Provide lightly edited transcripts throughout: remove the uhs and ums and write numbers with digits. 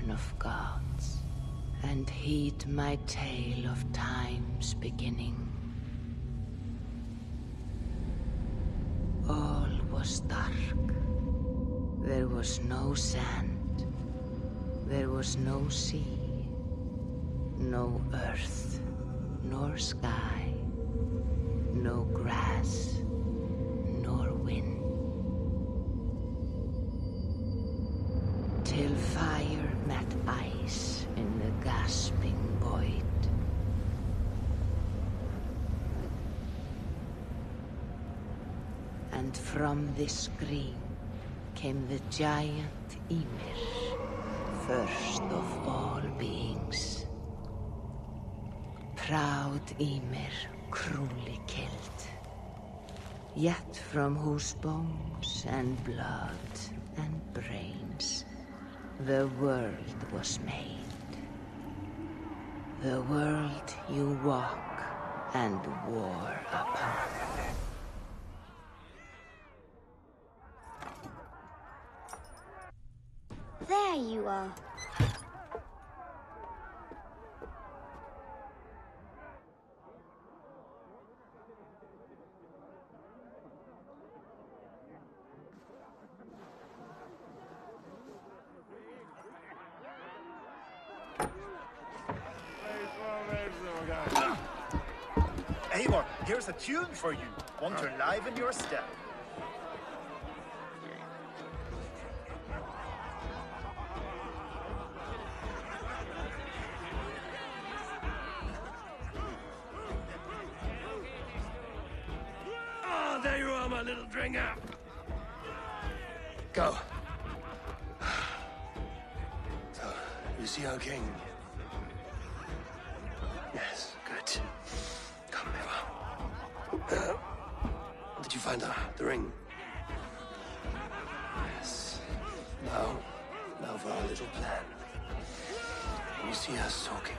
children of gods, and heed my tale of time's beginning. All was dark. There was no sand. There was no sea. No earth, nor sky. No grass, nor wind. Till fire met ice in the gasping void. And from this scream came the giant Ymir, first of all beings. Proud Ymir, cruelly killed, yet from whose bones and blood and brains the world was made. The world you walk and war upon. There you are. Eivor, here's a tune for you. Want to liven your step. Oh, there you are, my little dringer. Go. So, you see our king? Yes, good. Come, Eva. Did you find the ring? Yes. Now for our little plan. When you see us soaking,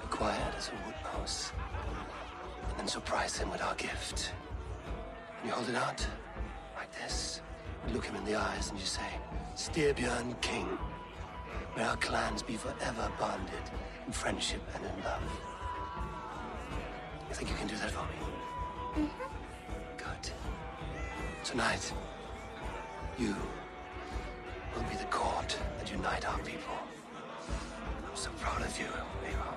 be quiet as a wood mouse, and then surprise him with our gift. And you hold it out, like this. You look him in the eyes and you say, Styrbjörn King. May our clans be forever bonded in friendship and in love. You think you can do that for me? Good. Tonight, you will be the cord that unite our people. I'm so proud of you, Eva.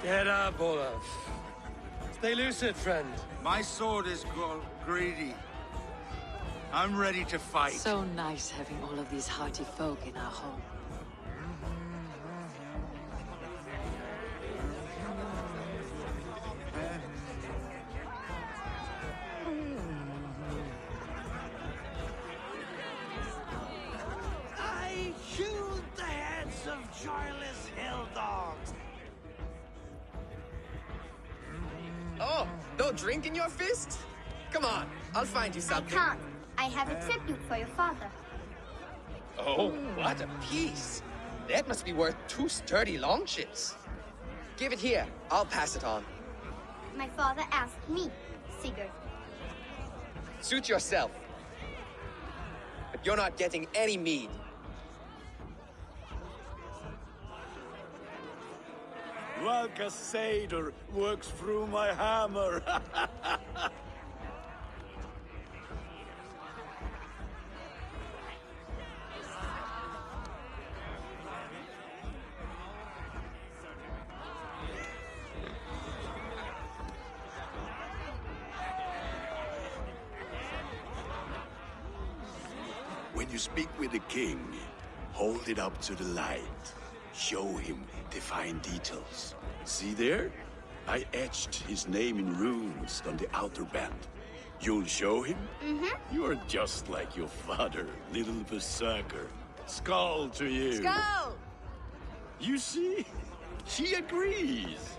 Get up, Olaf. Stay lucid, friend. My sword is greedy. I'm ready to fight. So nice having all of these hearty folk in our home. I hewed the heads of joyless hill dogs. Oh, no drink in your fist? Come on, I'll find you I something. can't. I have a tribute for your father. Oh, what a piece. That must be worth 2 sturdy longships. Give it here, I'll pass it on. My father asked me, Sigurd. Suit yourself. But you're not getting any mead. Valka Seder works through my hammer. When you speak with the king, hold it up to the light. Show him the fine details. See there? I etched his name in runes on the outer band. You'll show him? You're just like your father, little berserker. Skull to you. Skull! You see? She agrees.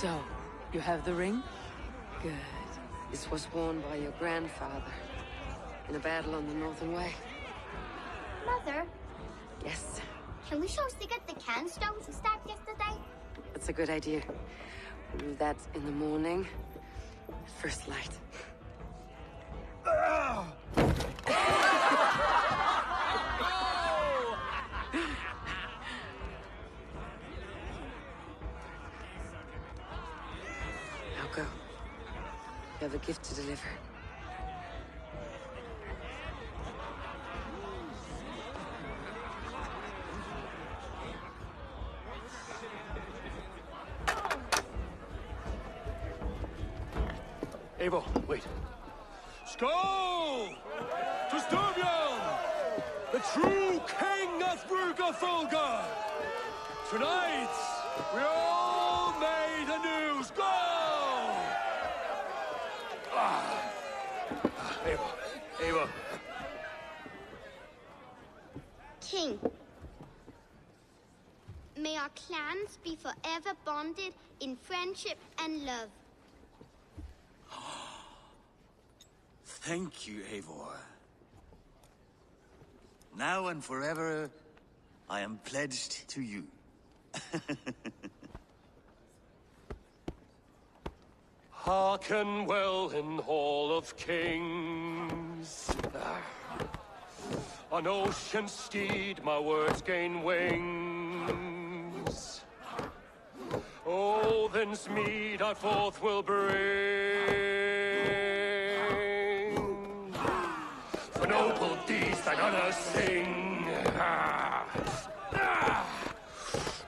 So, you have the ring? Good. This was worn by your grandfather in a battle on the Northern Way. Mother, Yes, can we show Sigurd the can stones we stabbed yesterday? that's a good idea. We'll do that in the morning. At first light. Now go. You have a gift to deliver. Eivor, wait. Skål! To Styrbjörn, the true king of Bruggerfolga! Tonight, we all made anew. Skål! Eivor, Eivor. King, may our clans be forever bonded in friendship and love. Thank you, Eivor. Now and forever, I am pledged to you. Hearken well in Hall of Kings. On ocean steed, my words gain wings. Odin's mead I forth will bring. For noble deeds that honor sing.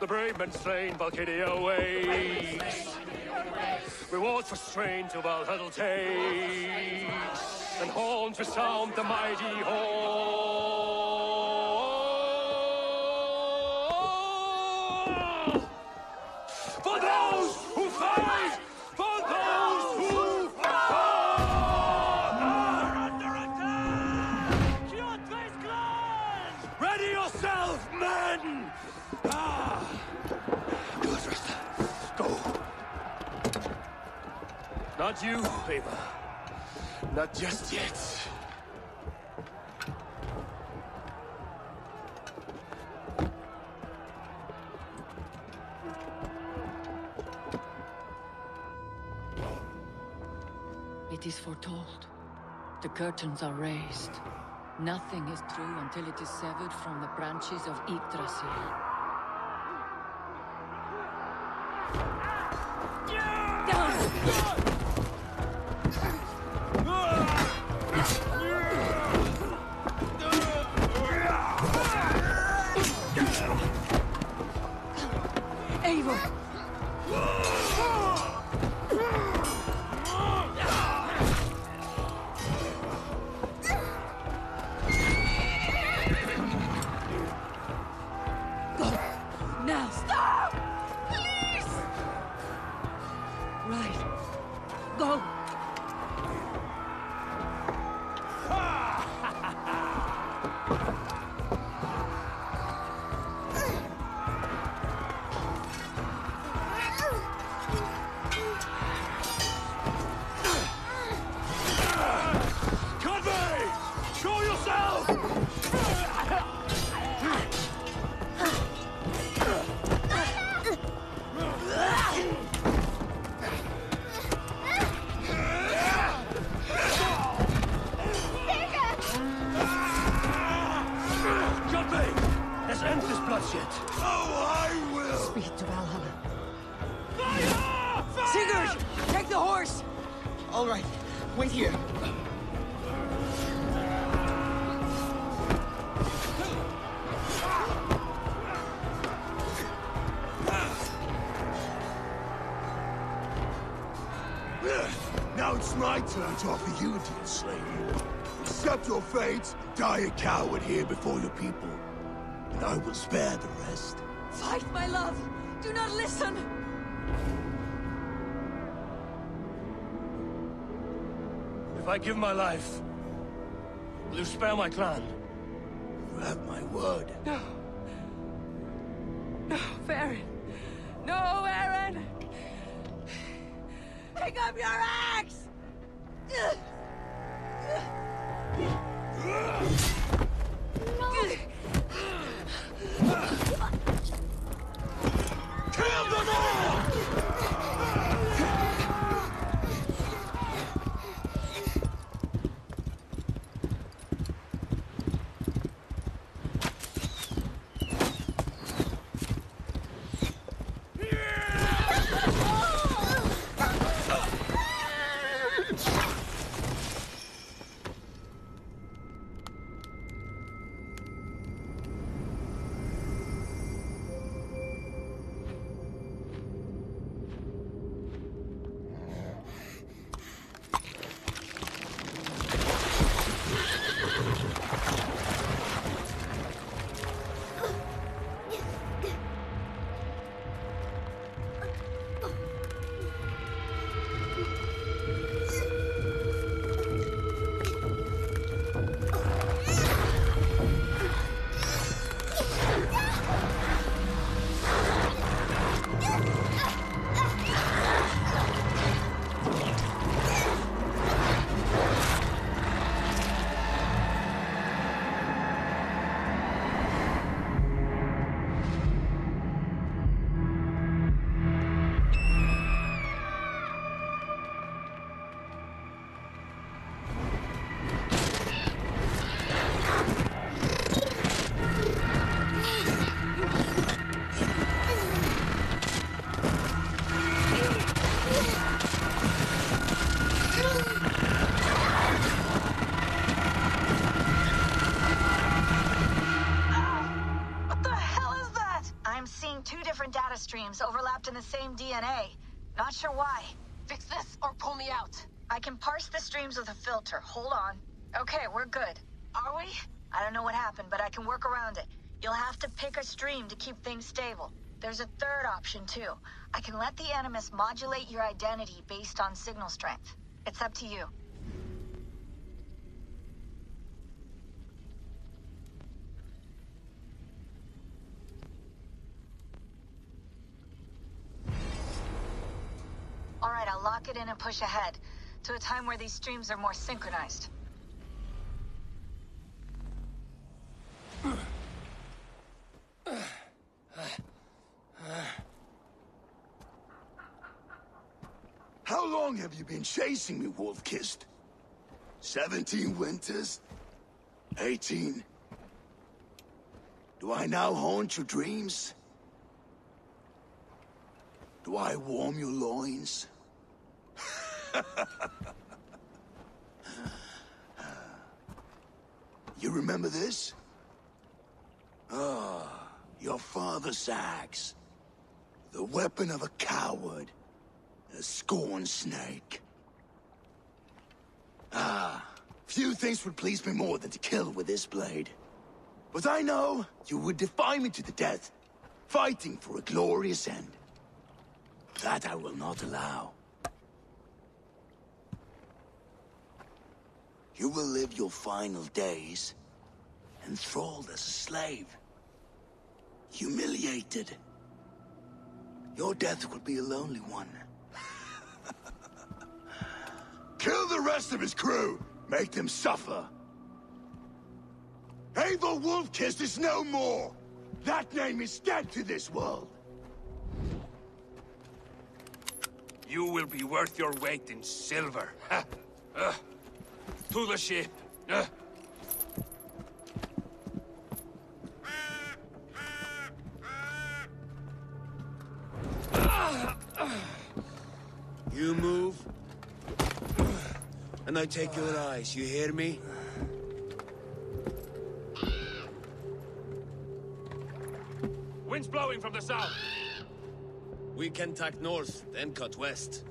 The brave men slain, Valkyria waits. Rewards for strain to Valhalla takes, and horns resound the mighty hall. For those who fight, for those who fall, are under attack. Ready yourself, men! Do it, Resta. Go. Not you, Eivor. Not just yet. It is foretold. The curtains are raised. Nothing is true until it is severed from the branches of Yggdrasil. Eivor! Go! Now! Stop! Please! Right. Go! Show yourself! Godway! Let's end this bloodshed. Oh, I will! Speed to Valhalla. Sigurd! Take the horse! All right, wait here. Now it's my turn to offer you a deal, slave. Accept your fate, die a coward here before your people, and I will spare the rest. Fight, my love! Do not listen! If I give my life, will you spare my clan? You have my word. No. No, Baron. No, Aaron! Pick up your axe! Kill them all! Data streams overlapped in the same DNA. Not sure why. Fix this or pull me out. I can parse the streams with a filter. Hold on. Okay, we're good. Are we? I don't know what happened, but I can work around it. You'll have to pick a stream to keep things stable. There's a third option, too. I can let the Animus modulate your identity based on signal strength. It's up to you. All right, I'll lock it in and push ahead to a time where these streams are more synchronized. How long have you been chasing me, Wolf-Kissed? 17 winters? 18? Do I now haunt your dreams? Do I warm your loins? You remember this? Ah, your father's axe. The weapon of a coward. A scorned snake. Ah, few things would please me more than to kill with this blade. But I know you would defy me to the death, fighting for a glorious end. That I will not allow. You will live your final days enthralled as a slave. Humiliated. Your death will be a lonely one. Kill the rest of his crew! Make them suffer! Eivor Wolf-Kissed is no more! That name is dead to this world! You will be worth your weight in silver. To the ship. You move, and I take your eyes, you hear me? Wind's blowing from the south. We can tack north, then cut west.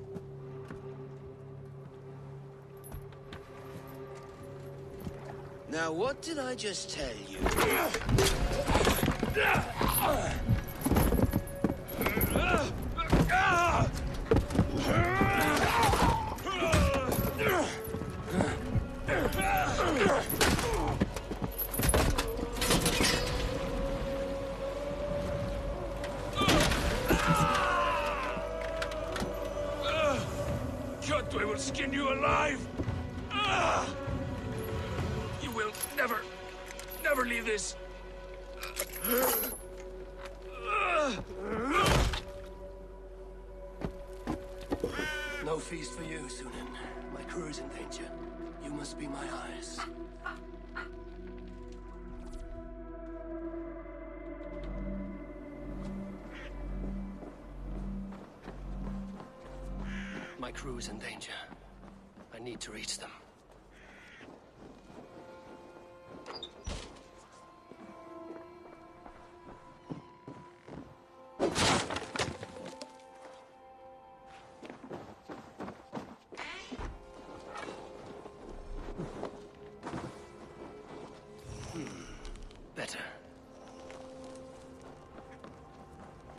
Now, what did I just tell you? never leave this. No feast for you, Sunan. My crew is in danger. You must be my eyes. My crew is in danger. I need to reach them. Better.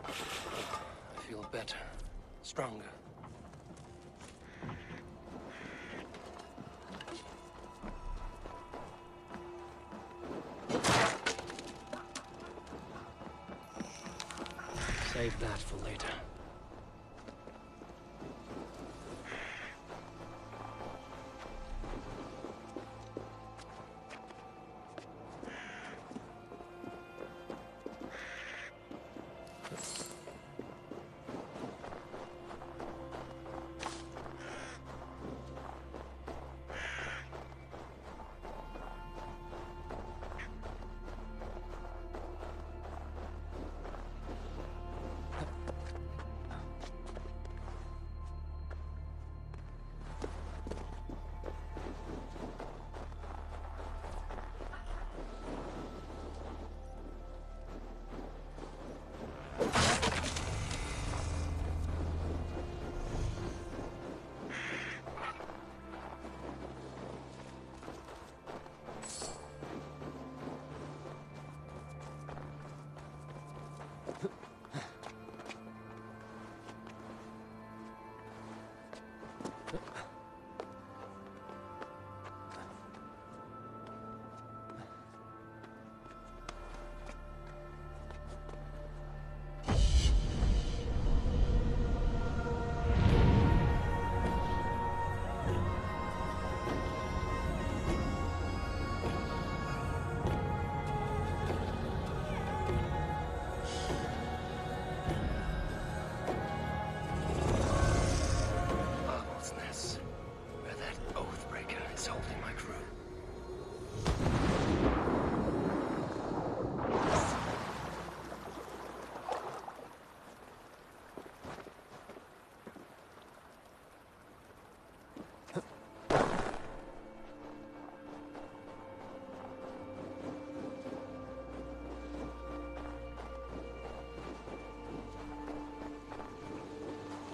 I feel better. Stronger. Save that for later.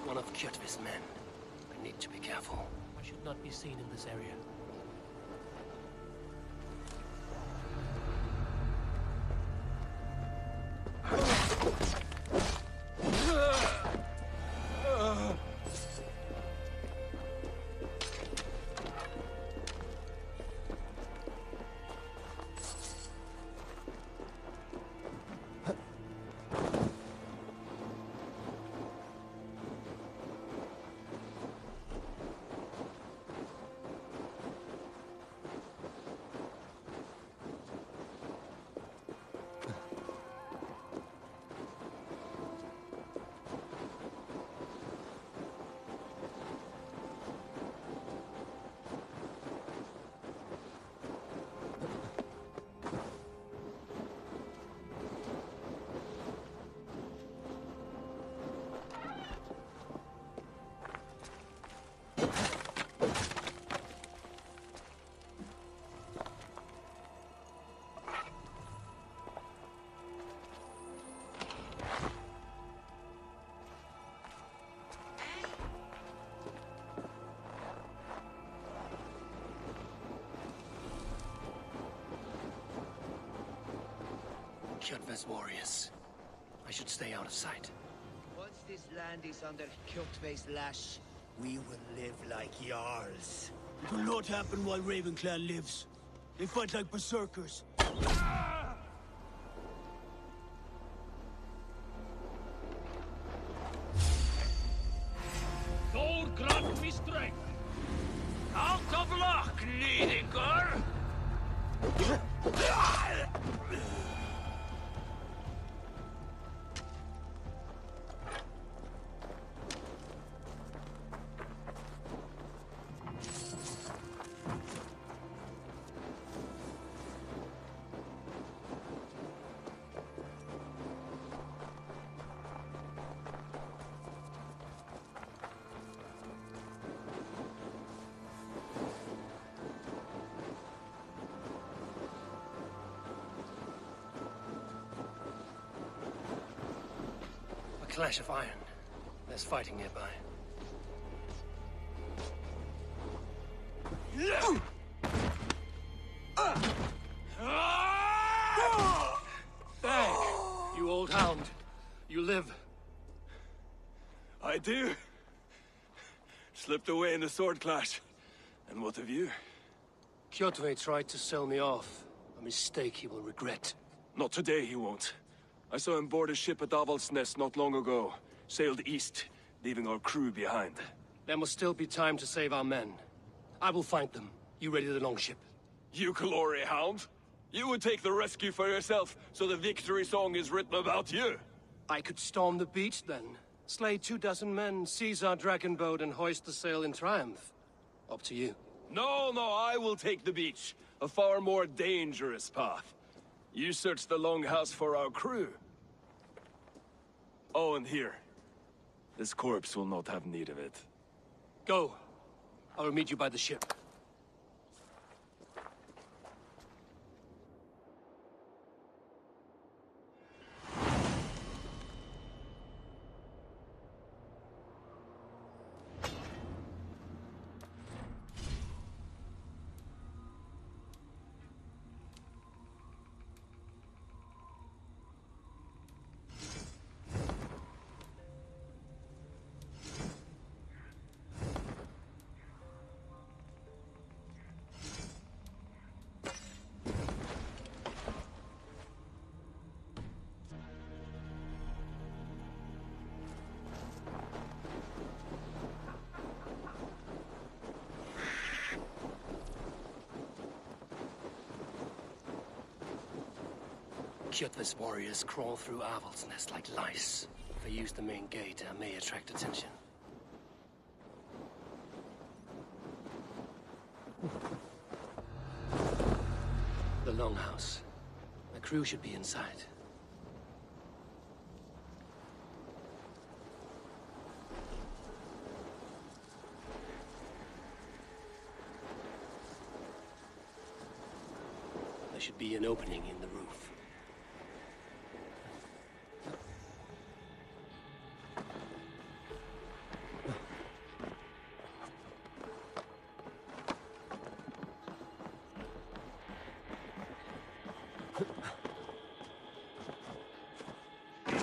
One of Kjotve's men. I need to be careful. I should not be seen in this area. Kjotve's warriors. I should stay out of sight. Once this land is under Kjotve's lash, we will live like Jarls. It will not happen while Ravenclan lives. They fight like berserkers. Thor grant me strength. Out of luck, needing girl. Clash of iron. There's fighting nearby. Dag, you old hound. You live. I do. Slipped away in the sword clash. And what of you? Kjotve tried to sell me off. A mistake he will regret. Not today, he won't. I saw him board a ship at Avaldsnes not long ago. Sailed east, leaving our crew behind. There must still be time to save our men. I will find them. You ready the longship? You glory hound? You would take the rescue for yourself, so the victory song is written about you. I could storm the beach then. Slay 24 men, seize our dragon boat, and hoist the sail in triumph. Up to you. No, I will take the beach. A far more dangerous path. You search the longhouse for our crew. Oh, and here. This corpse will not have need of it. Go. I will meet you by the ship. Kjotve's warriors crawl through Avaldsnes like lice. If I use the main gate, I may attract attention. The longhouse. The crew should be inside. There should be an opening in the roof.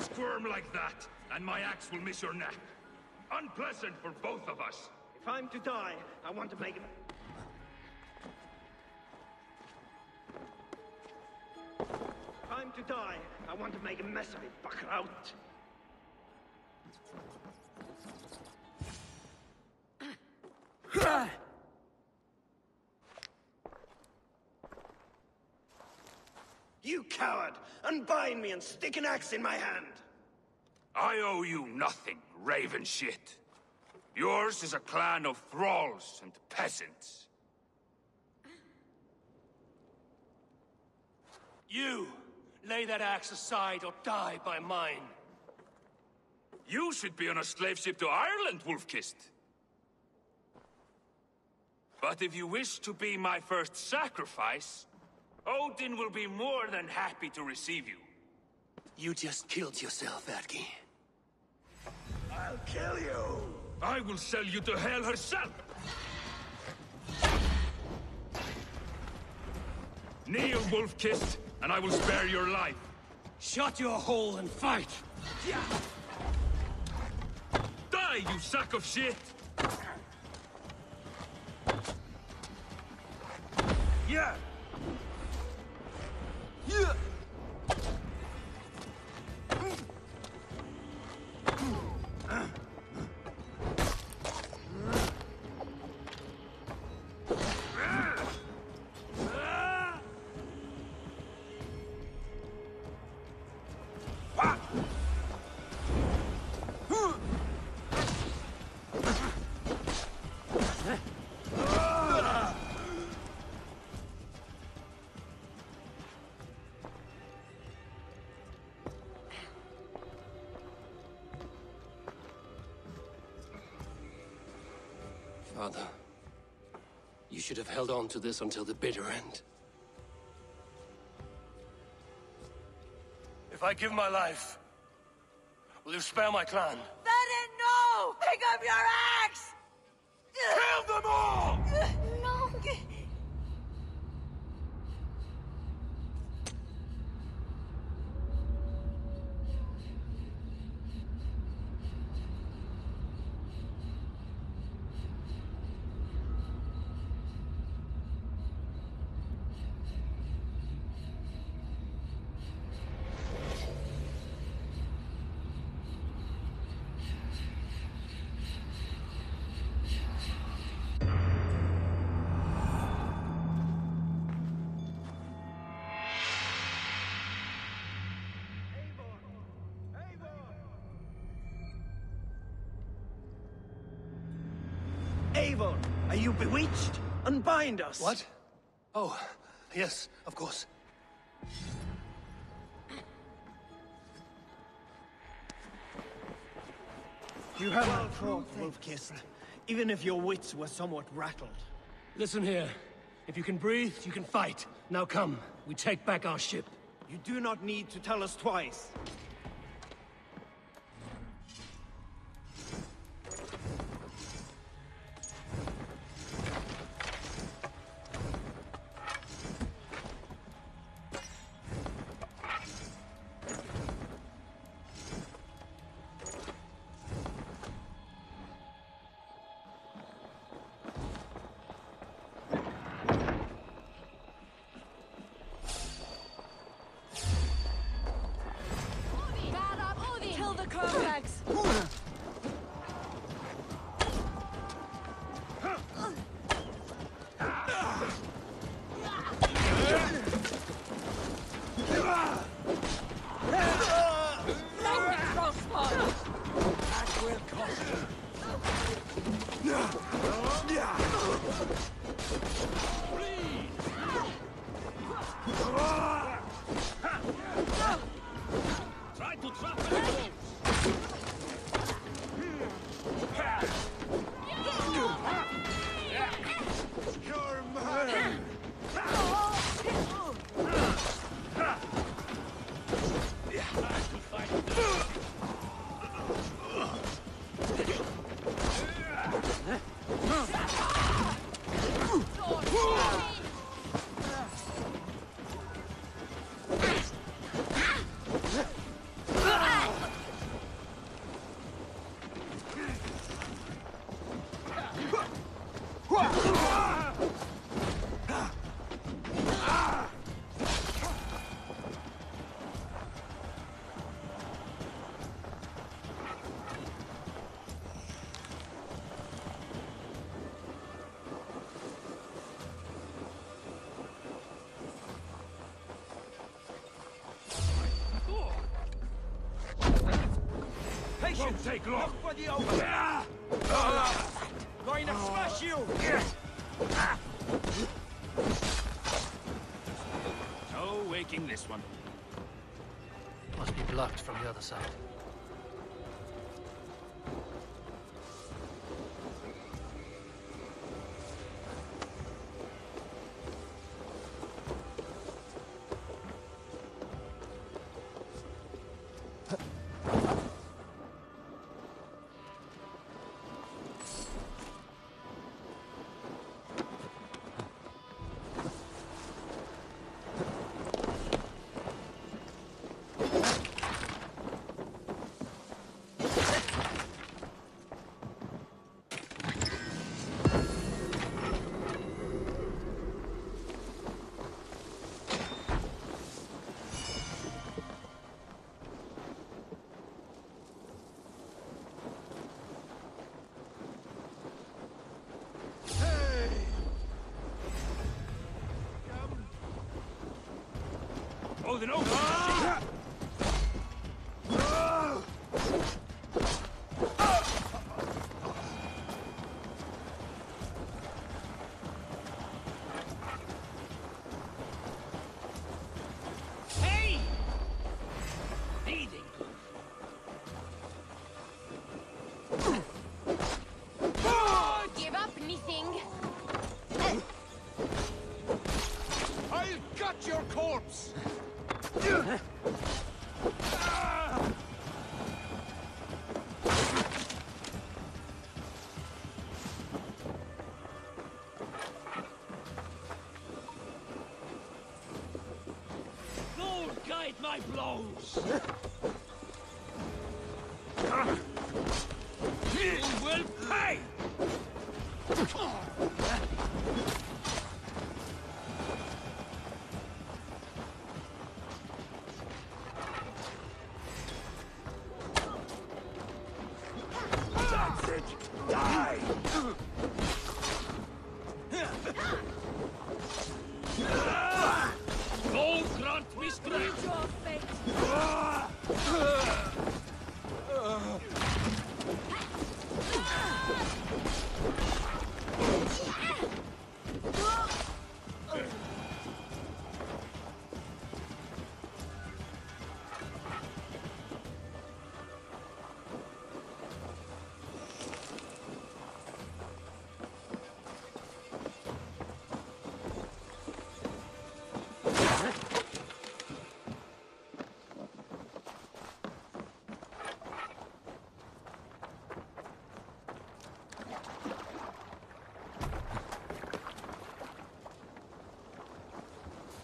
Squirm like that, and my axe will miss your neck. Unpleasant for both of us. If I'm to die, I want to make it... If I'm to die, I want to make a mess of it, Bakraut. You coward! Unbind me and stick an axe in my hand! I owe you nothing, raven shit. Yours is a clan of thralls and peasants. You! Lay that axe aside or die by mine. You should be on a slave ship to Ireland, Wolf-Kissed. But if you wish to be my first sacrifice, Odin will be more than happy to receive you. You just killed yourself, Adki. I'll kill you! I will sell you to hell herself! Kneel, Wolf-Kissed, and I will spare your life. Shut your hole and fight! Die, you sack of shit! Yeah! Yeah! Father, you should have held on to this until the bitter end. If I give my life, will you spare my clan? Venin, no! Pick up your axe! Kill them all! No! Eivor, are you bewitched? Unbind us! What? Oh, yes, of course. You have well fought, Wolf-Kissed, even if your wits were somewhat rattled. Listen here. If you can breathe, you can fight. Now come, we take back our ship. You do not need to tell us twice. Kill the Kermags! That will cost Try to trap them. You're mine! Won't take long. Look for the open! Going to smash you! No waking this one. Must be blocked from the other side. Holding over! Hey! Eating. Give up, nicht ships. Lord, guide my blows! You will pay! That's it! Die! Lord, grant me strength! Your fate.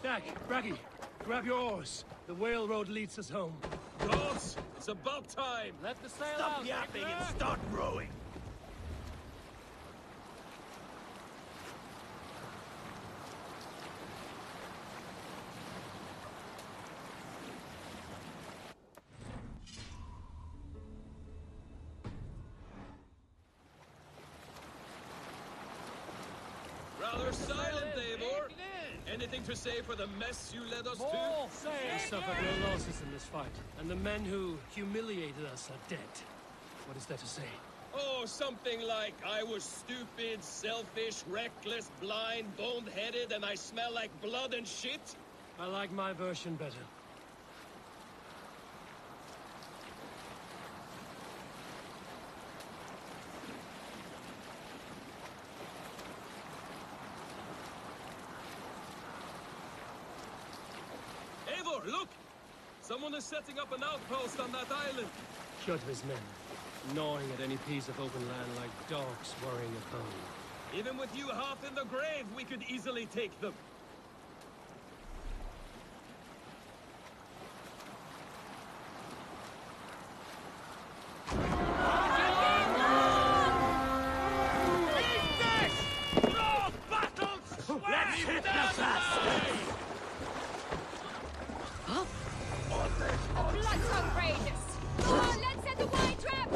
Dak, Braggy, grab your oars. The whale road leads us home. Gods, it's about time. Let the sail Stop out, yapping Hector! and start rowing! Rather silent, Eivor. Anything to say for the mess you led us to? We suffered no losses in this fight, and the men who humiliated us are dead. What is there to say? Oh, something like, I was stupid, selfish, reckless, blind, bone-headed, and I smell like blood and shit? I like my version better. Eivor, look! Someone is setting up an outpost on that island. Shut his men, gnawing at any piece of open land like dogs worrying a bone. Even with you half in the grave, we could easily take them. Blood's outrageous! Oh, let's set the wine trap!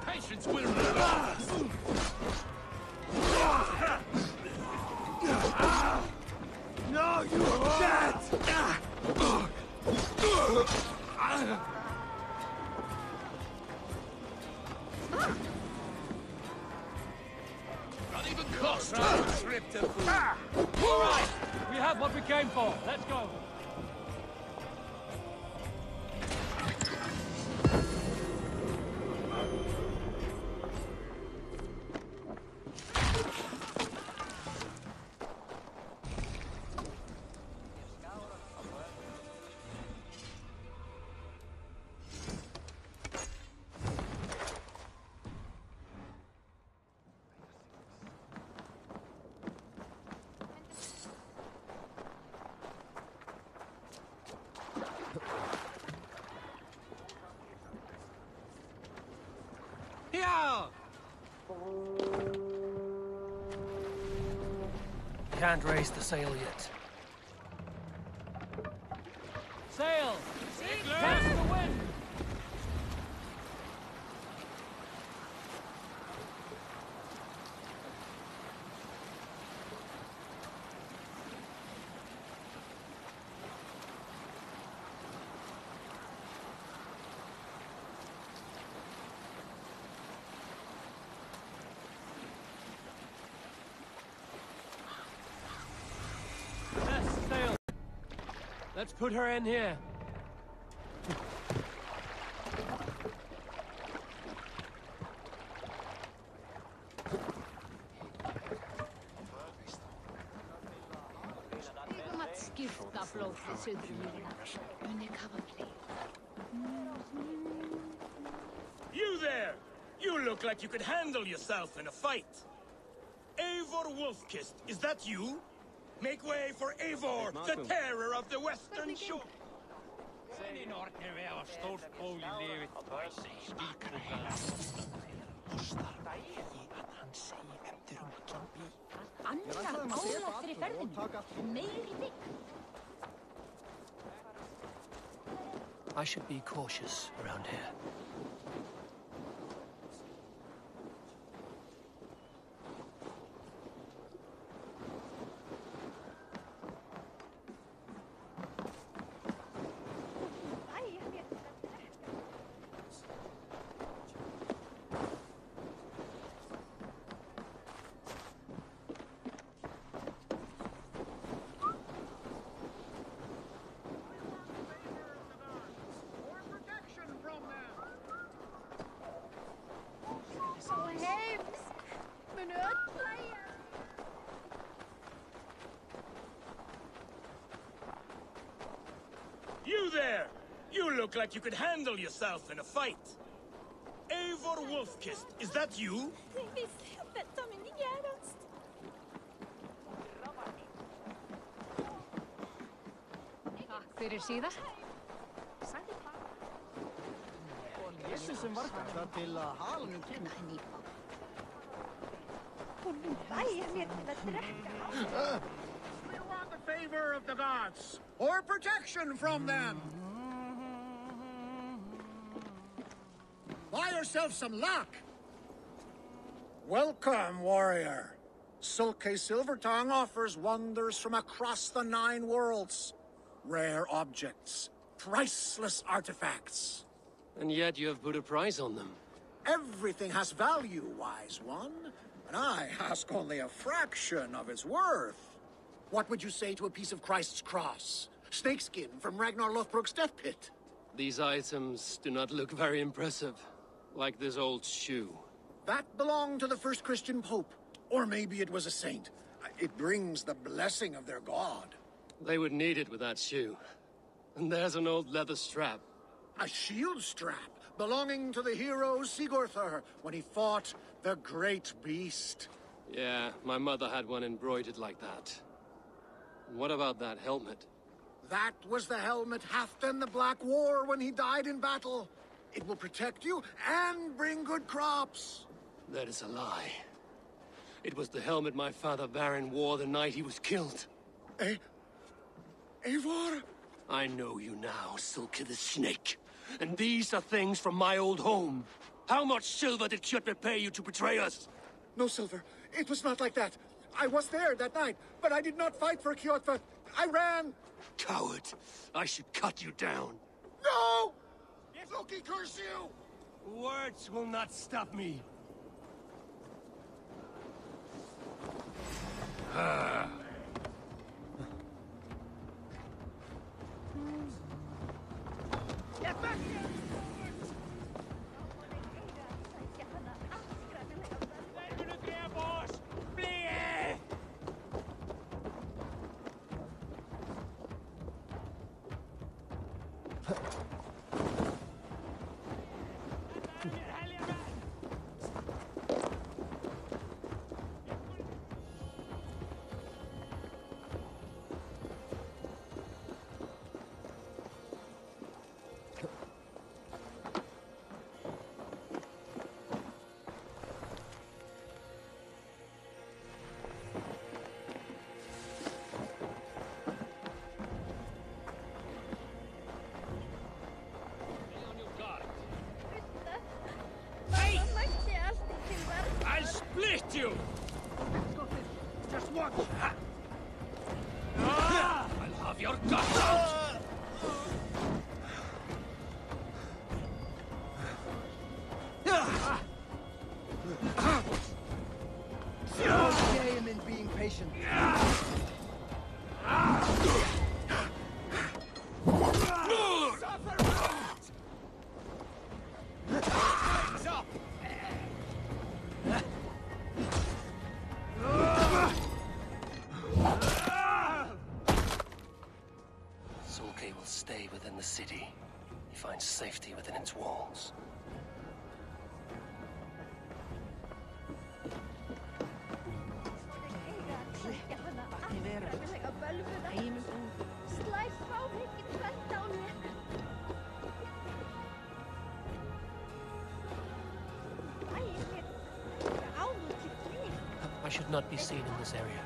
Patience will reverse! No, you're dead! Not even close to Trip to food. All right, we have what we came for. Let's go. Here! Can't raise the sail yet. Sail! Catch the wind! Let's put her in here. You there! You look like you could handle yourself in a fight. Eivor Wolfkist, is that you? Make way for Eivor, the terror of the Western Shore! I should be cautious around here. You there! You look like you could handle yourself in a fight. Eivor Wolfkist, is that you? Fyrir síðast. We want the favor of the gods, or protection from them. Buy yourself some luck. Welcome, warrior. Sulke Silvertongue offers wonders from across the 9 worlds. Rare objects, priceless artifacts. And yet you have put a price on them. Everything has value, wise one. And I ask only a fraction of its worth. What would you say to a piece of Christ's cross? Snakeskin from Ragnar Lothbrok's death pit? These items do not look very impressive. Like this old shoe. That belonged to the first Christian pope. Or maybe it was a saint. It brings the blessing of their god. They would need it with that shoe. And there's an old leather strap. A shield strap belonging to the hero Sigurður when he fought the great beast. Yeah, my mother had one embroidered like that. And what about that helmet? That was the helmet Halfdan the Black wore when he died in battle. It will protect you and bring good crops. That is a lie. It was the helmet my father Varin wore the night he was killed. Eivor? I know you now, Sulke the Snake. And these are things from my old home. How much silver did Kjotve pay you to betray us? No silver. It was not like that. I was there that night, but I did not fight for Kjotve. I ran. Coward. I should cut you down. No! Loki curse you! Words will not stop me. Get back here! Sulke will stay within the city. He finds safety within its walls. I should not be seen in this area.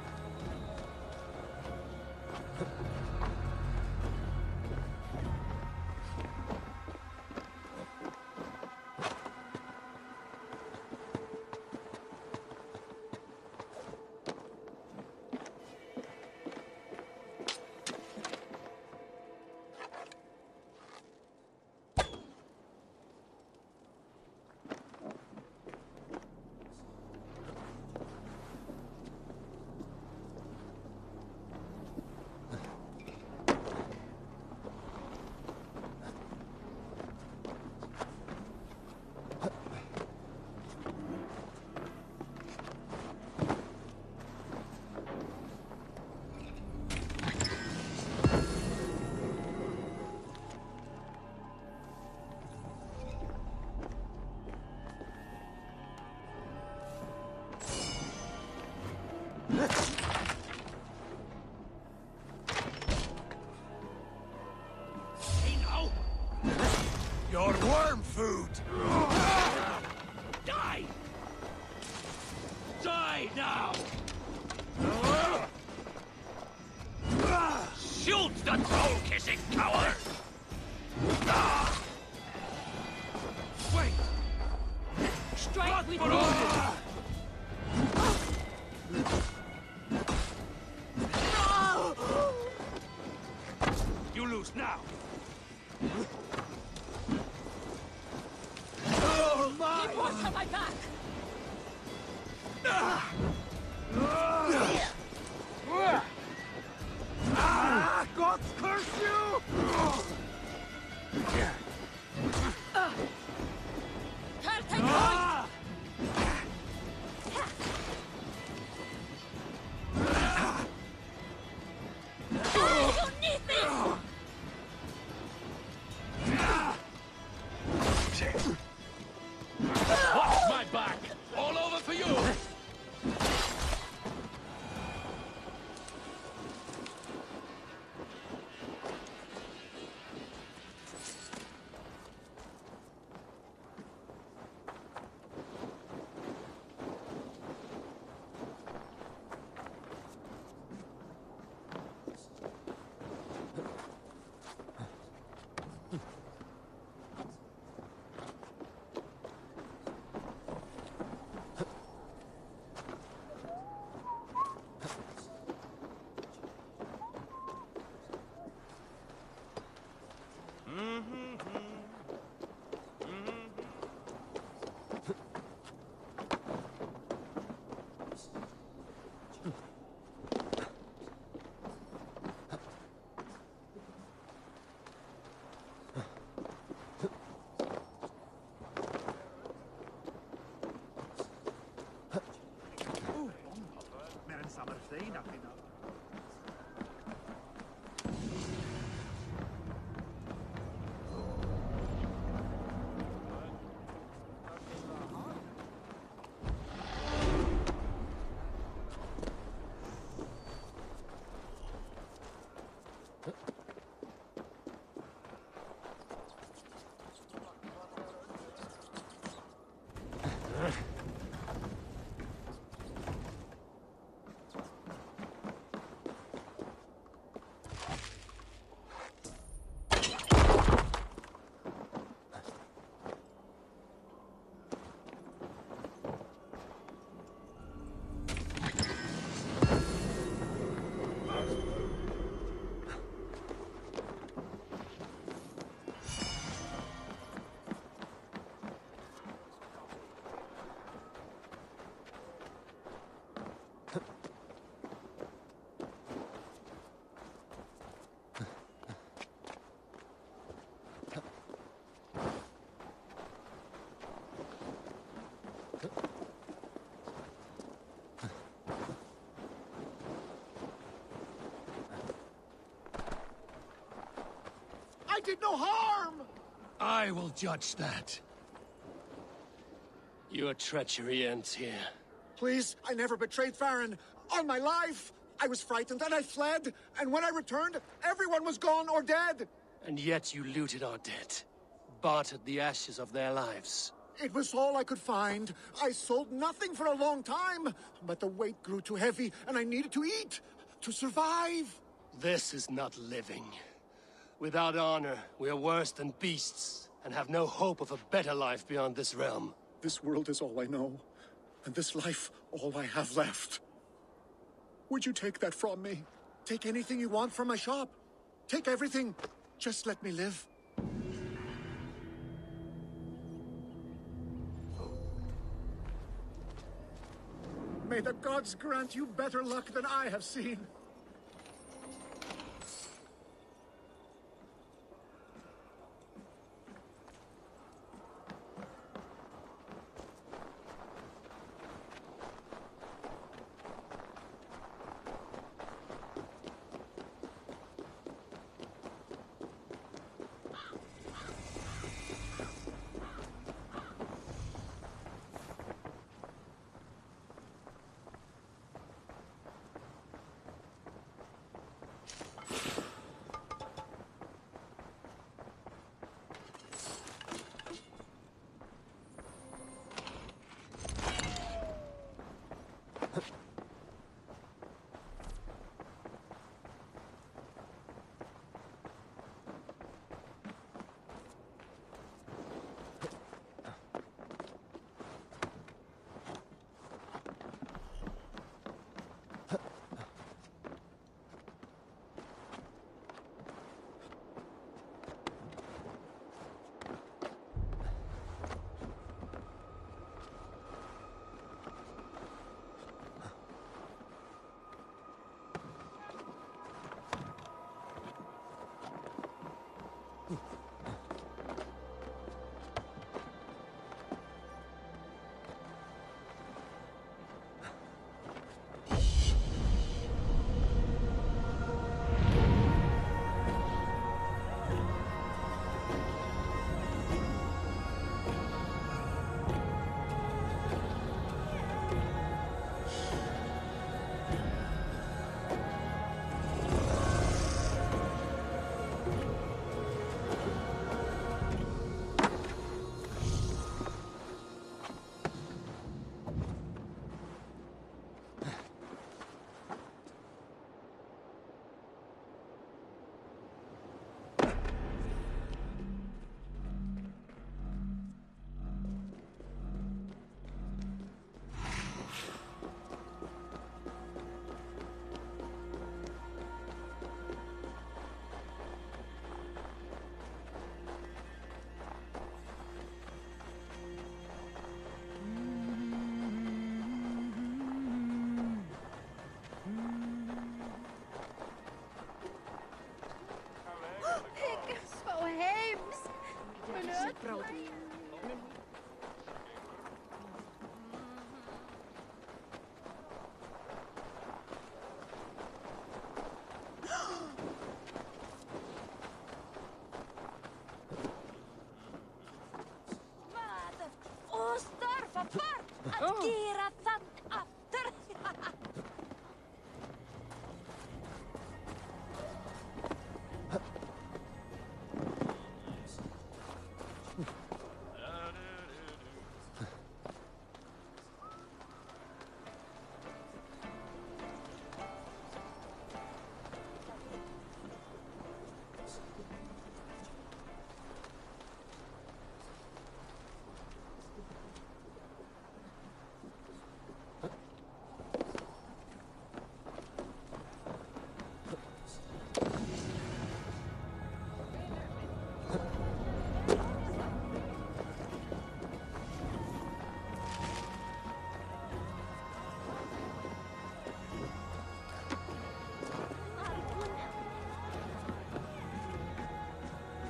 Your worm food! Die! Die now! Shoot the troll-kissing coward! Wait! Strike with You lose now! Keep watch on my back! God curse you! Take point! You need this! Watch my back! All over for you! did no harm! I will judge that. Your treachery ends here. Please, I never betrayed Farron. On my life! I was frightened and I fled, and when I returned, everyone was gone or dead! And yet you looted our dead. Bartered the ashes of their lives. It was all I could find. I sold nothing for a long time, but the weight grew too heavy and I needed to eat, to survive. This is not living. Without honor, we are worse than beasts, and have no hope of a better life beyond this realm. This world is all I know, and this life all I have left. Would you take that from me? Take anything you want from my shop. Take everything. Just let me live. May the gods grant you better luck than I have seen.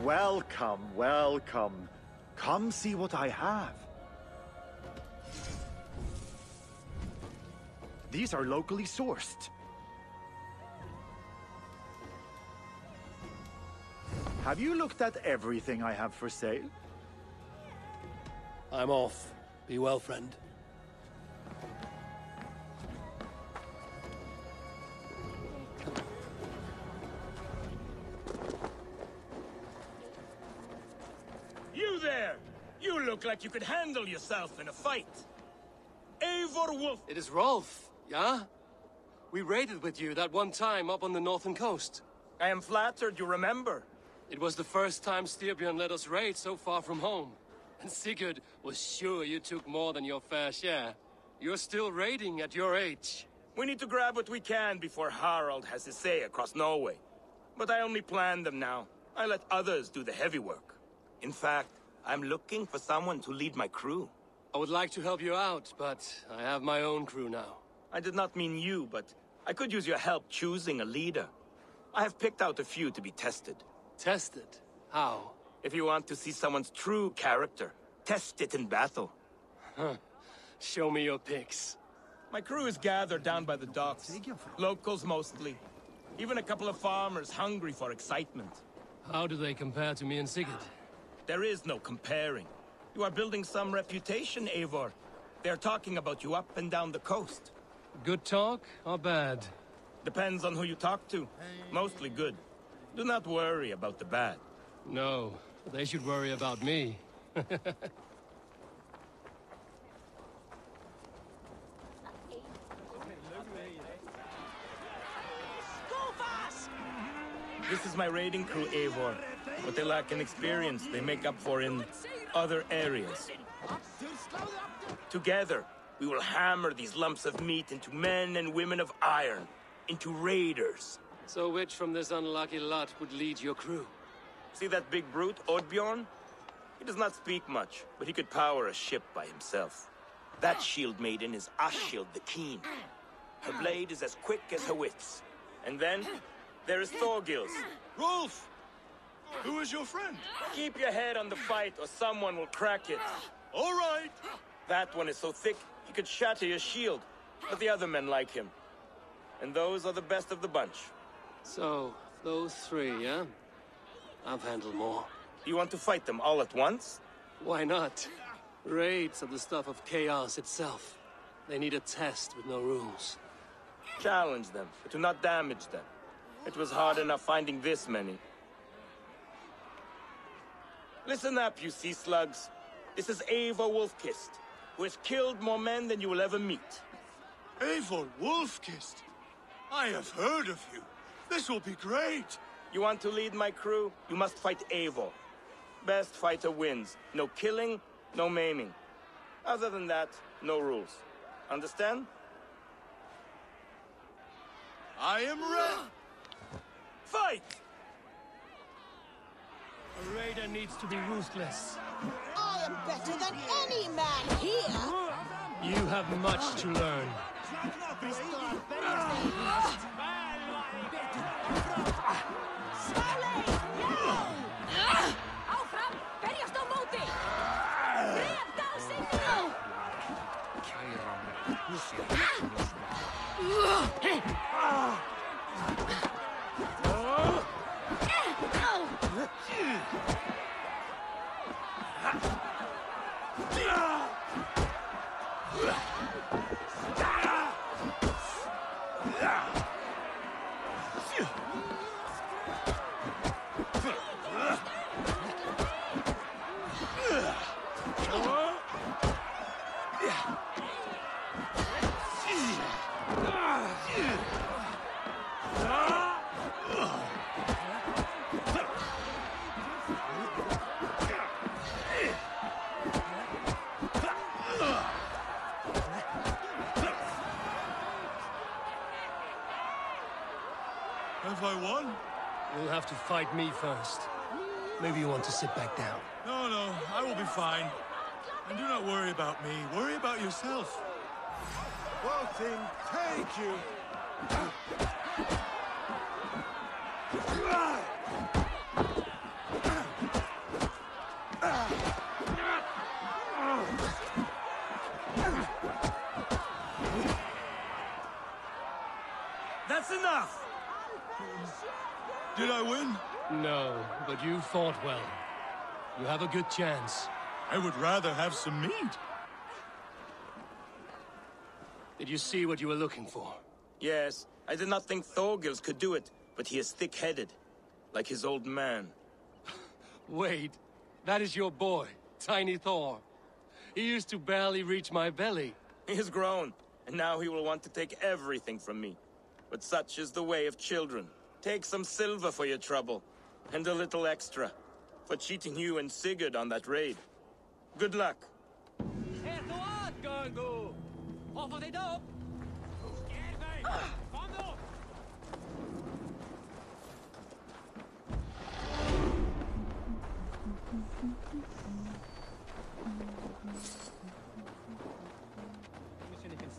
Welcome, welcome. Come see what I have. These are locally sourced. Have you looked at everything I have for sale? I'm off. Be well, friend. You there! You look like you could handle yourself in a fight. Eivor Wolf. It is Rolf, yeah? We raided with you that one time up on the northern coast. I am flattered you remember. It was the first time Styrbjörn let us raid so far from home. And Sigurd was sure you took more than your fair share. You're still raiding at your age. We need to grab what we can before Harald has his say across Norway. But I only plan them now. I let others do the heavy work. In fact, I'm looking for someone to lead my crew. I would like to help you out, but I have my own crew now. I did not mean you, but I could use your help choosing a leader. I have picked out a few to be tested. Tested? How? If you want to see someone's true character, test it in battle. Huh. Show me your picks. My crew is gathered down by the docks. Locals mostly. Even a couple of farmers hungry for excitement. How do they compare to me and Sigurd? There is no comparing. You are building some reputation, Eivor. They're talking about you up and down the coast. Good talk or bad? Depends on who you talk to. Mostly good. Do not worry about the bad. No, they should worry about me. This is my raiding crew, Eivor. What they lack in experience, they make up for in other areas. Together, we will hammer these lumps of meat into men and women of iron, into raiders. So which from this unlucky lot would lead your crew? See that big brute, Oddbjorn? He does not speak much, but he could power a ship by himself. That shield maiden is Ashild the Keen. Her blade is as quick as her wits. And then, there is Thorgils. Rolf! Who is your friend? Keep your head on the fight or someone will crack it. All right. That one is so thick, he could shatter your shield. But the other men like him. And those are the best of the bunch. So, those three, yeah? I've handled more. You want to fight them all at once? Why not? Raids are the stuff of chaos itself. They need a test with no rules. Challenge them, but do not damage them. It was hard enough finding this many. Listen up, you sea slugs. This is Eivor Wolfkist, who has killed more men than you will ever meet. Eivor Wolfkist? I have heard of you. This will be great. You want to lead my crew? You must fight Eivor. Best fighter wins. No killing, no maiming. Other than that, no rules. Understand? I am ready. Fight! A raider needs to be ruthless. I am better than any man here! You have much to learn. Áfram! Berjast á móti! Dref dalsinni! Have I won? You'll have to fight me first. Maybe you want to sit back down. No, I will be fine. And do not worry about me. Worry about yourself. Wotan, thank you. That's enough! Did I win? No, but you fought well. You have a good chance. I would rather have some meat. Did you see what you were looking for? Yes, I did not think Thorgils could do it, but he is thick-headed, like his old man. Wait, that is your boy, Tiny Thor. He used to barely reach my belly. He is grown, and now he will want to take everything from me. But such is the way of children. Take some silver for your trouble, and a little extra, for cheating you and Sigurd on that raid. Good luck.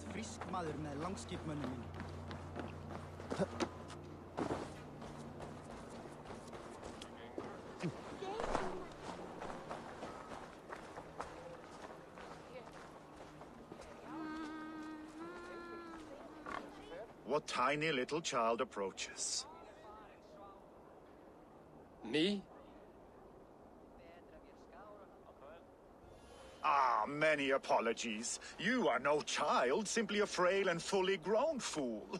Frisk maður með langskipmönnum minn. What tiny little child approaches? Me? Ah, many apologies. You are no child, simply a frail and fully grown fool.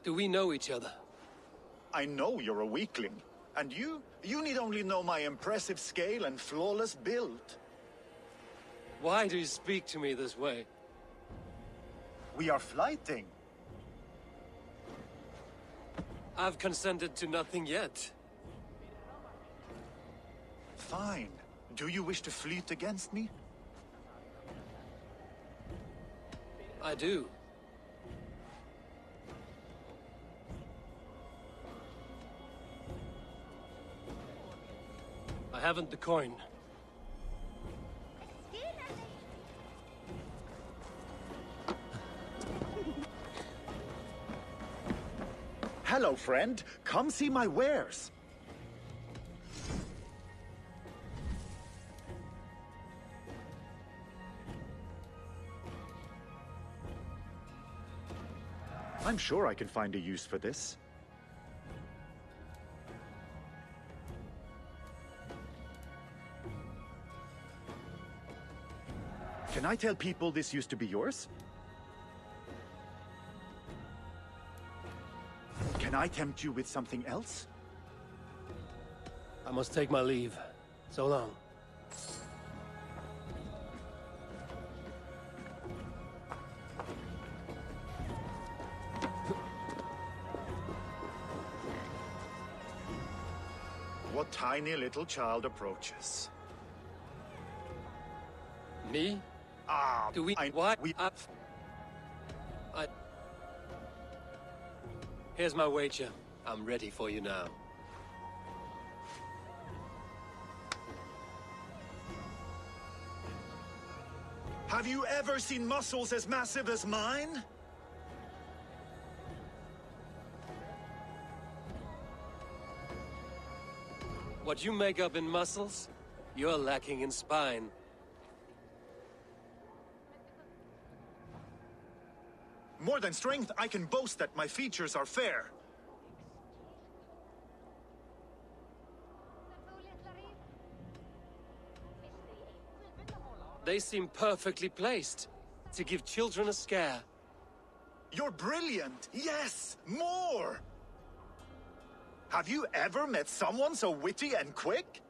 Do we know each other? I know you're a weakling. And you need only know my impressive scale and flawless build. Why do you speak to me this way? We are flighting. I've consented to nothing yet. Fine. Do you wish to fleet against me? I do. I haven't the coin. Hello, friend. Come see my wares. I'm sure I can find a use for this. Can I tell people this used to be yours? Can I tempt you with something else? I must take my leave. So long. What tiny little child approaches? Me? Ah, do we? Here's my wager. I'm ready for you now. Have you ever seen muscles as massive as mine? What you make up in muscles, you're lacking in spine. More than strength, I can boast that my features are fair. They seem perfectly placed to give children a scare. You're brilliant! Yes! More! Have you ever met someone so witty and quick?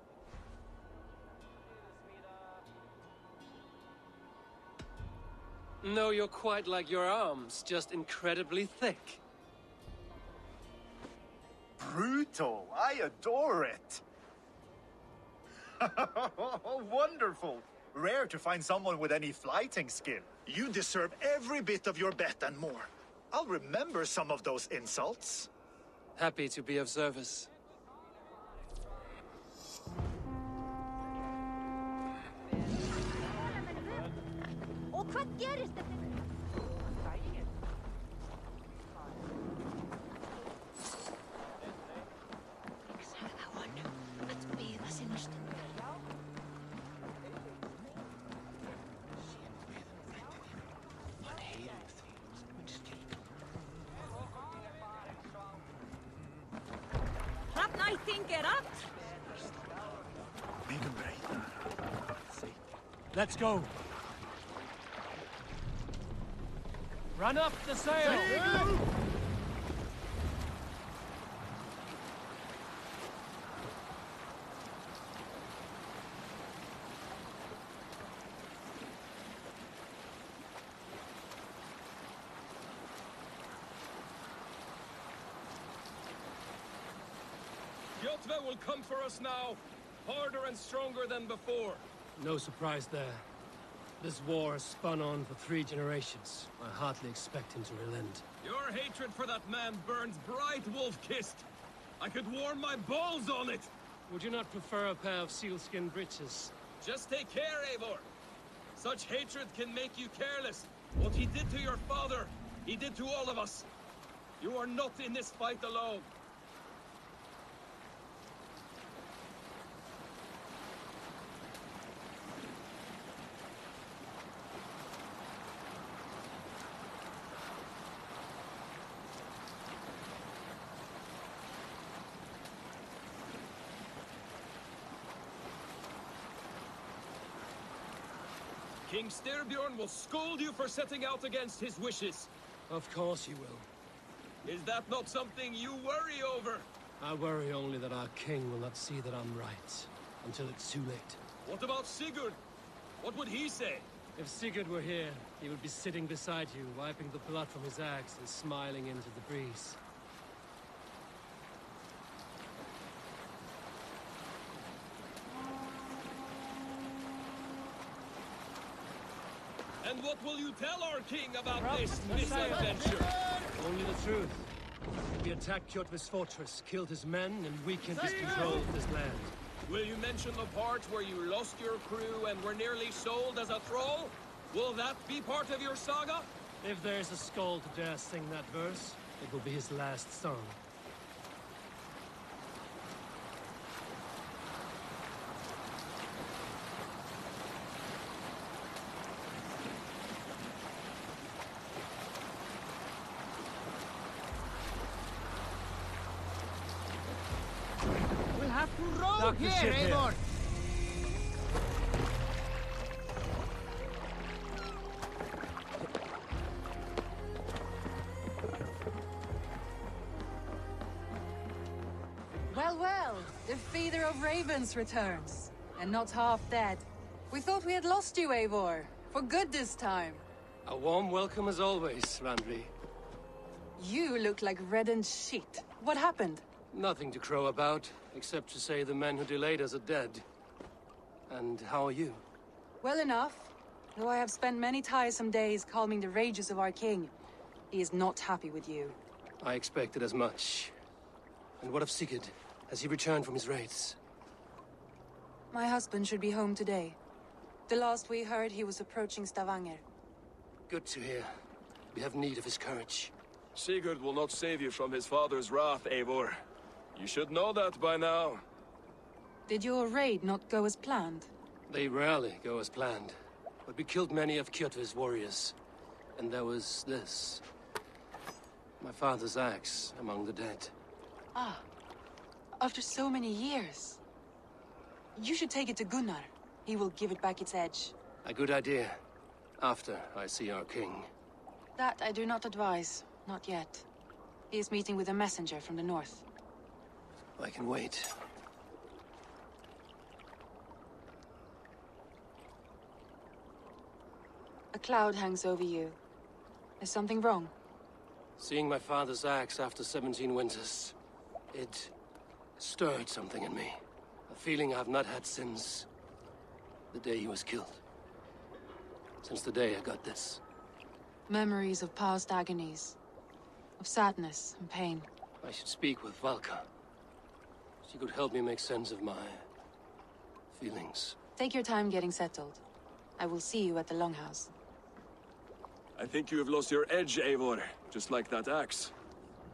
No, you're quite like your arms, just incredibly thick. Brutal! I adore it! Wonderful! Rare to find someone with any flighting skill. You deserve every bit of your bet and more. I'll remember some of those insults. Happy to be of service. Og hvað gerist þetta? Ég sagði á honum að bíða sinna stundar. Hann heyrir því mun skilja. think it up? Make him breathe. Let's go. Run up the sail! Kjotve will come for us now, harder and stronger than before. No surprise there. This war has spun on for 3 generations. I hardly expect him to relent. Your hatred for that man burns bright, Wolf-Kissed. I could warm my balls on it. Would you not prefer a pair of sealskin breeches? Just take care, Eivor. Such hatred can make you careless. What he did to your father, he did to all of us. You are not in this fight alone. King Styrbjorn will scold you for setting out against his wishes. Of course he will. Is that not something you worry over? I worry only that our king will not see that I'm right, until it's too late. What about Sigurd? What would he say? If Sigurd were here, he would be sitting beside you, wiping the blood from his axe and smiling into the breeze. And what will you tell our king about this misadventure? Only the truth. We attacked Kjotve's fortress, killed his men, and weakened his control of this land. Will you mention the part where you lost your crew and were nearly sold as a thrall? Will that be part of your saga? If there's a skull to dare sing that verse, it will be his last song. We'll have to row Dock the ship here. Eivor. Well, well, the feeder of ravens returns. And not half dead. We thought we had lost you, Eivor. For good this time. A warm welcome as always, Randvi. You look like reddened shit. What happened? Nothing to crow about, except to say the men who delayed us are dead. And how are you? Well enough. Though I have spent many tiresome days calming the rages of our king. He is not happy with you. I expected as much. And what of Sigurd? Has he returned from his raids? My husband should be home today. The last we heard, he was approaching Stavanger. Good to hear. We have need of his courage. Sigurd will not save you from his father's wrath, Eivor. You should know that by now. Did your raid not go as planned? They rarely go as planned. But we killed many of Kjotve's warriors. And there was this. My father's axe among the dead. Ah. After so many years. You should take it to Gunnar. He will give it back its edge. A good idea. After I see our king. That I do not advise. Not yet. He is meeting with a messenger from the north. I can wait. A cloud hangs over you. Is something wrong? Seeing my father's axe after 17 winters, it stirred something in me. A feeling I've not had since the day he was killed. Since the day I got this. Memories of past agonies. Of sadness and pain. I should speak with Valka. She could help me make sense of my feelings. Take your time getting settled. I will see you at the Longhouse. I think you have lost your edge, Eivor. Just like that axe.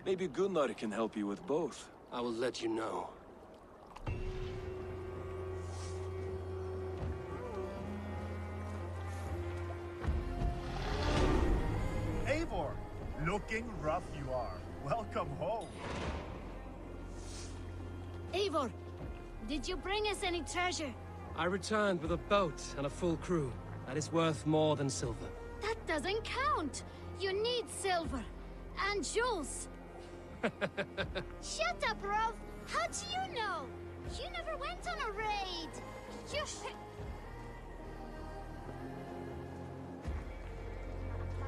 Maybe Gunnar can help you with both. I will let you know. Eivor, looking rough you are. Welcome home. Did you bring us any treasure? I returned with a boat and a full crew. That is worth more than silver. That doesn't count! You need silver. And jewels. Shut up, Rolf! How do you know? You never went on a raid! You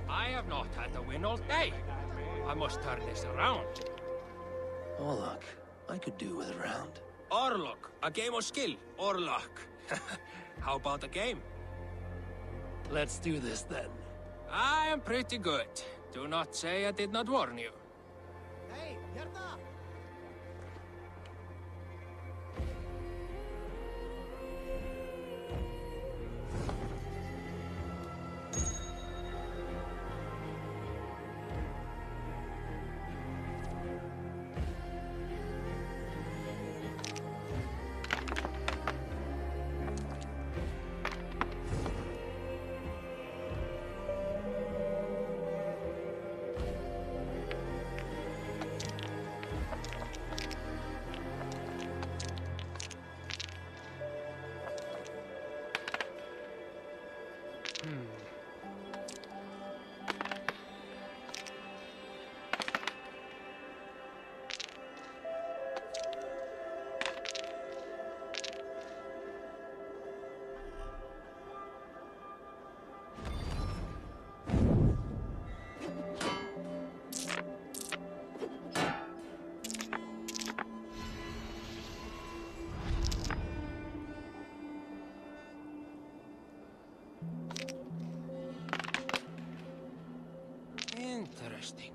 I have not had a win all day. I must turn this around. Oh, look. I could do with a round. Or luck. A game of skill. Or luck. How about a game? Let's do this then. I am pretty good. Do not say I did not warn you. Hey, Gerda! Interesting.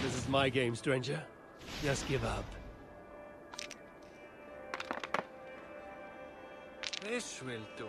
This is my game, stranger. Just give up. This will do.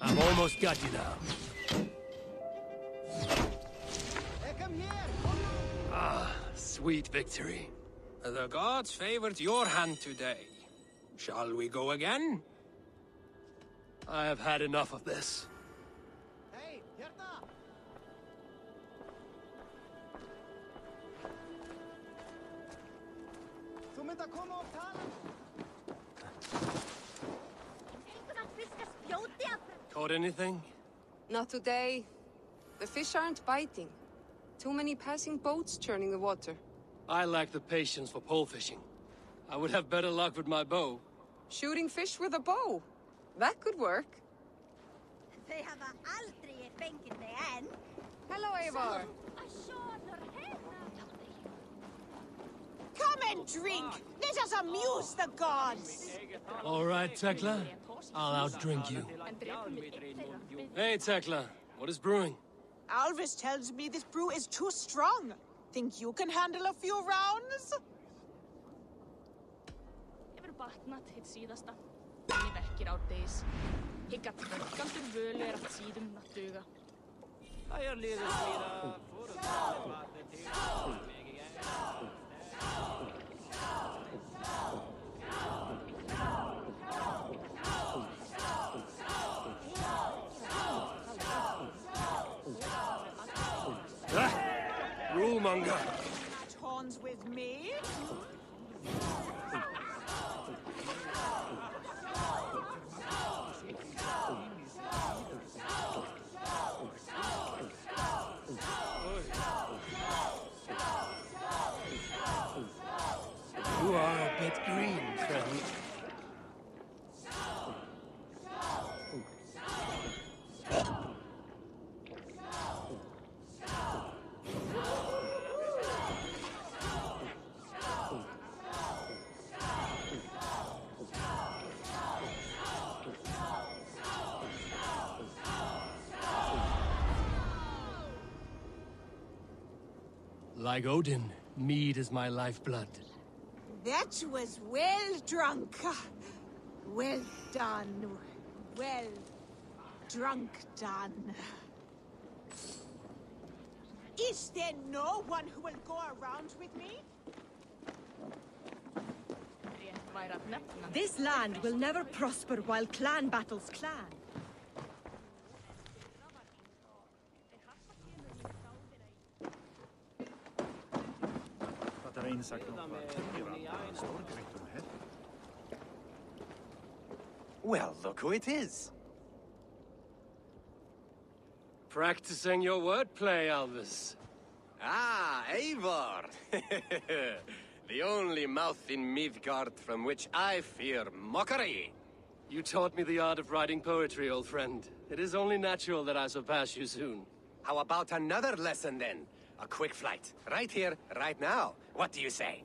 I've almost got you now. Ah, sweet victory. The gods favored your hand today. Shall we go again? I have had enough of this. Hey, Hjerta! Þú mynd að koma og tala? Caught anything? Not today. The fish aren't biting. Too many passing boats churning the water. I lack the patience for pole fishing. I would have better luck with my bow. Shooting fish with a bow. That could work. They have aldrei fengið þig enn. Hello, Eivor. Come and drink. Let us amuse the gods. All right, Tekla. I'll outdrink you. Hey, Tekla. What is brewing? Alvis tells me this brew is too strong. Think you can handle a few rounds? Hefur batnað hitt síðasta. Henni verkir árdegis. Higg að trökkandur völu að síðum að duga. Æjar liður smíða, fóru það vatni til Rule-monger. Horns with me? You are a bit green, friend. Like Odin, mead is my lifeblood. That was well drunk. Well done. Well drunk done. Is there no one who will go around with me? This land will never prosper while clan battles clan. Well, look who it is. Practicing your wordplay, Alvis. Ah, Eivor! The only mouth in Midgard from which I fear mockery. You taught me the art of writing poetry, old friend. It is only natural that I surpass you soon. How about another lesson, then? A quick flight. Right here, right now. What do you say?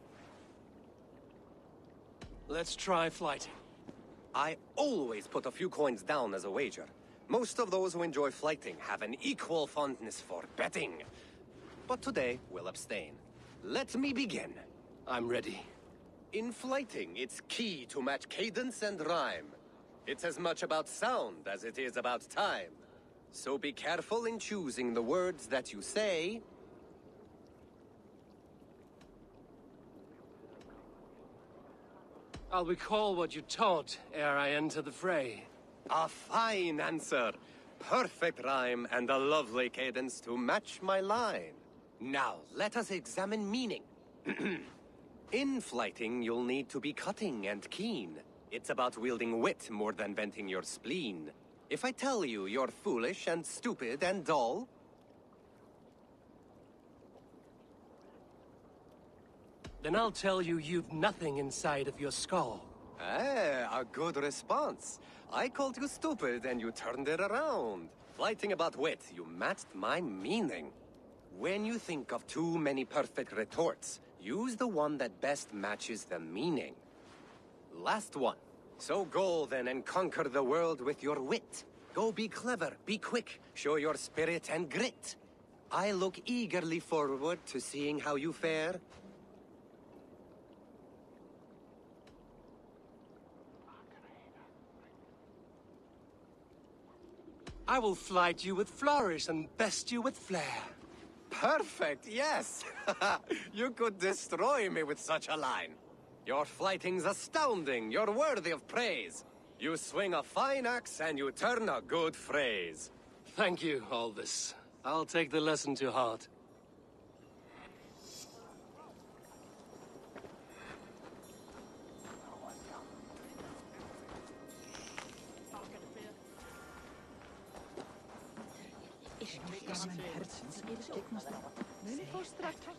Let's try flighting. I always put a few coins down as a wager. Most of those who enjoy flighting have an equal fondness for betting. But today, we'll abstain. Let me begin. I'm ready. In flighting, it's key to match cadence and rhyme. It's as much about sound as it is about time. So be careful in choosing the words that you say. I'll recall what you taught ere I enter the fray. A fine answer. Perfect rhyme and a lovely cadence to match my line. Now, let us examine meaning. In flighting, you'll need to be cutting and keen. It's about wielding wit more than venting your spleen. If I tell you you're foolish and stupid and dull, then I'll tell you you've nothing inside of your skull. a good response. I called you stupid and you turned it around. Flighting about wit, you matched my meaning. When you think of too many perfect retorts, use the one that best matches the meaning. Last one. So go then and conquer the world with your wit. Go be clever, be quick, show your spirit and grit. I look eagerly forward to seeing how you fare. I will flight you with flourish and best you with flair. Perfect, yes! You could destroy me with such a line. Your flighting's astounding. You're worthy of praise. You swing a fine axe and you turn a good phrase. Thank you, Alvis. I'll take the lesson to heart.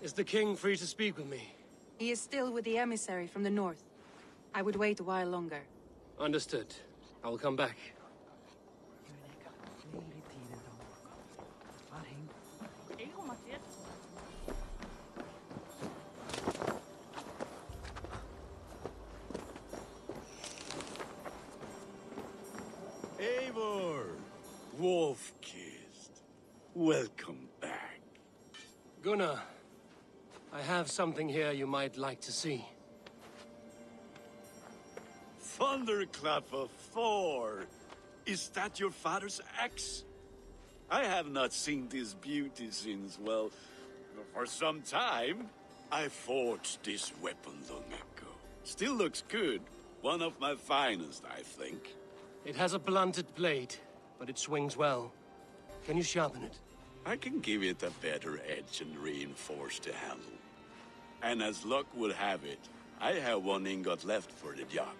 Is the king free to speak with me? He is still with the emissary from the north. I would wait a while longer. Understood. I will come back. Eivor! Wolf-kissed. Welcome back. Gunnar, I have something here you might like to see. Thunderclap of Thor! Is that your father's axe? I have not seen this beauty since, well, for some time. I forged this weapon long ago. Still looks good. One of my finest, I think. It has a blunted blade, but it swings well. Can you sharpen it? I can give it a better edge and reinforce the handle. And as luck would have it, I have one ingot left for the job.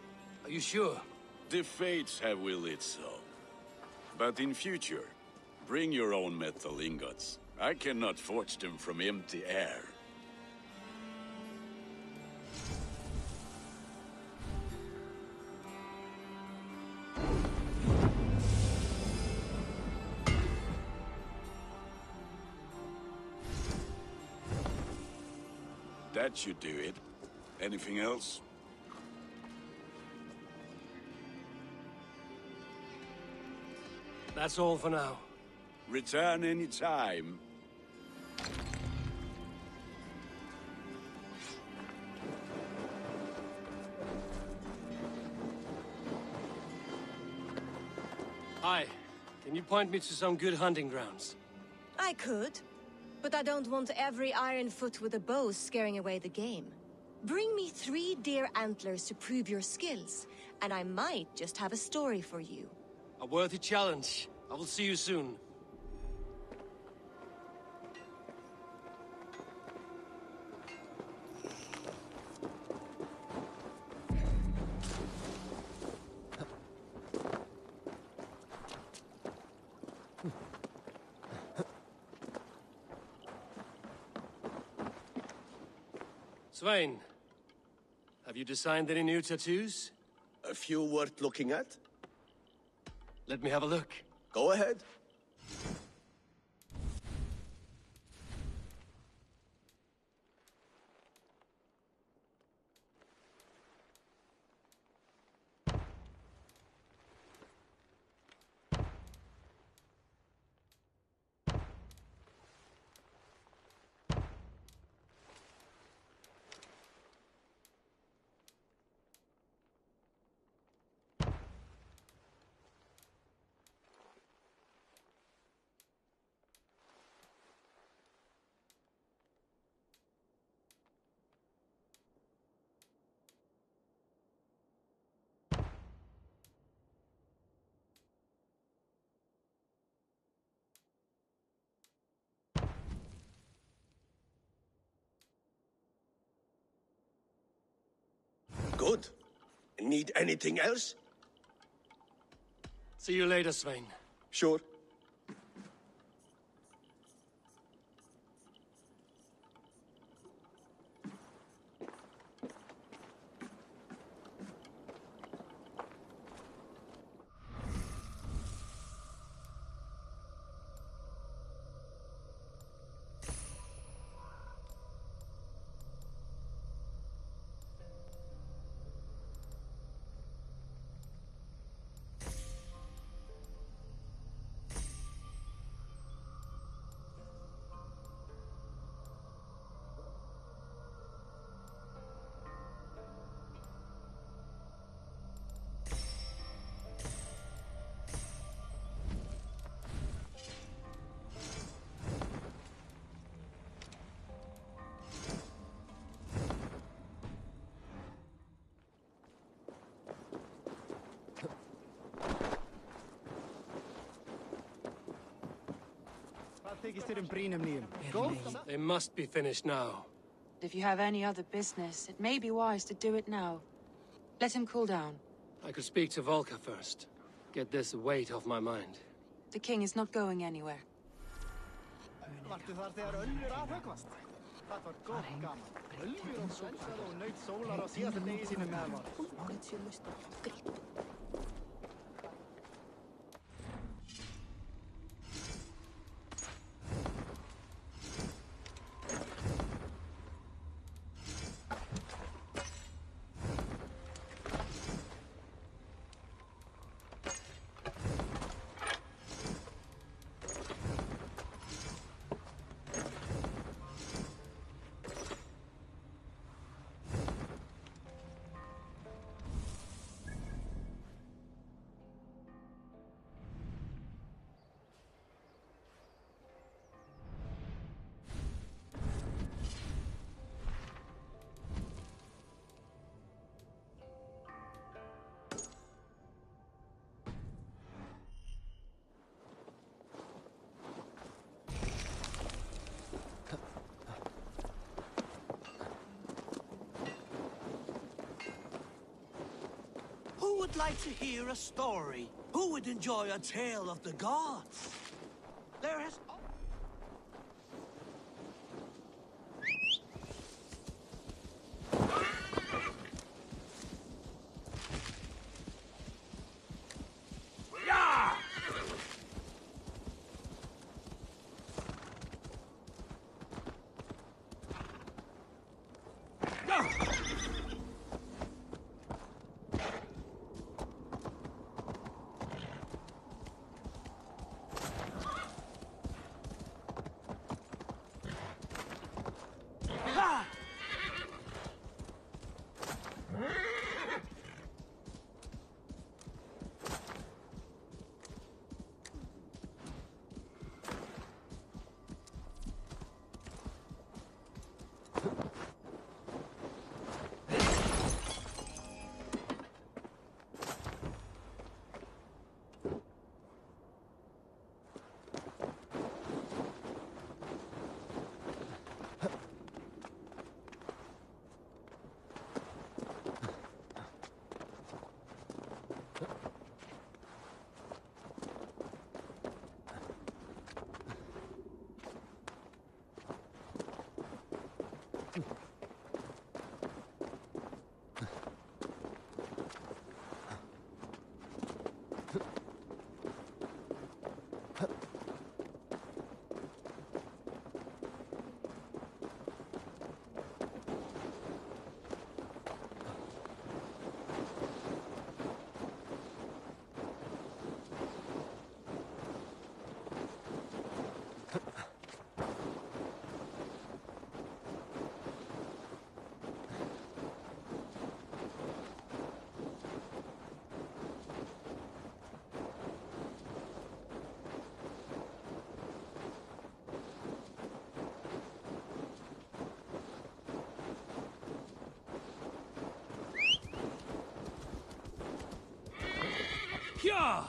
Are you sure? The fates have willed it so. But in future, bring your own metal ingots. I cannot forge them from empty air. That should do it. Anything else? That's all for now. Return any time. Hi. Can you point me to some good hunting grounds? I could, but I don't want every iron foot with a bow scaring away the game. Bring me 3 deer antlers to prove your skills, and I might just have a story for you. A worthy challenge. I will see you soon. Svein, have you designed any new tattoos? A few worth looking at? Let me have a look. Go ahead. Good. Need anything else? See you later, Svein. Sure. They must be finished now. If you have any other business, it may be wise to do it now. Let him cool down. I could speak to Volka first. Get this weight off my mind. The king is not going anywhere. Who would like to hear a story? Who would enjoy a tale of the gods? There has... Yeah!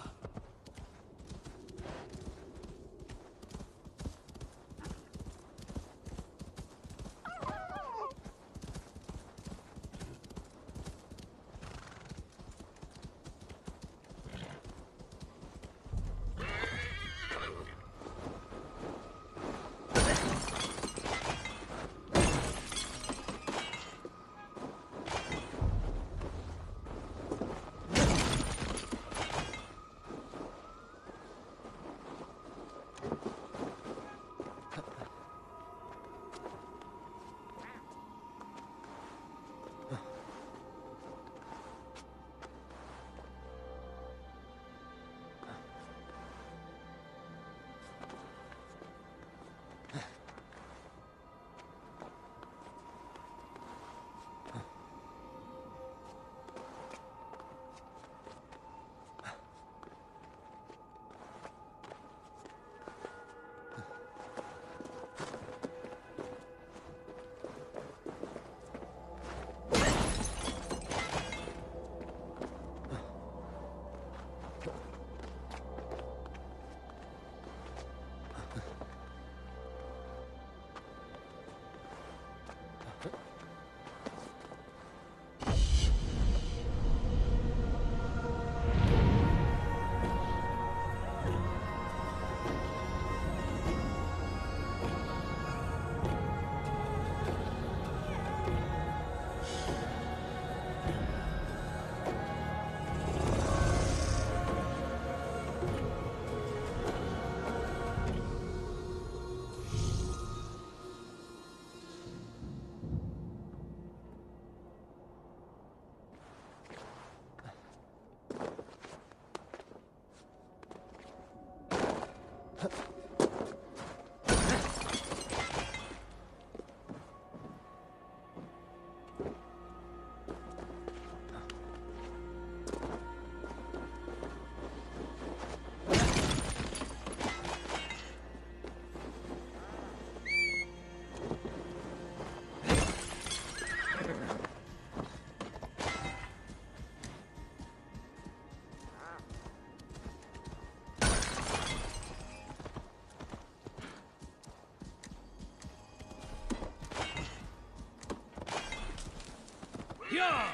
Yeah!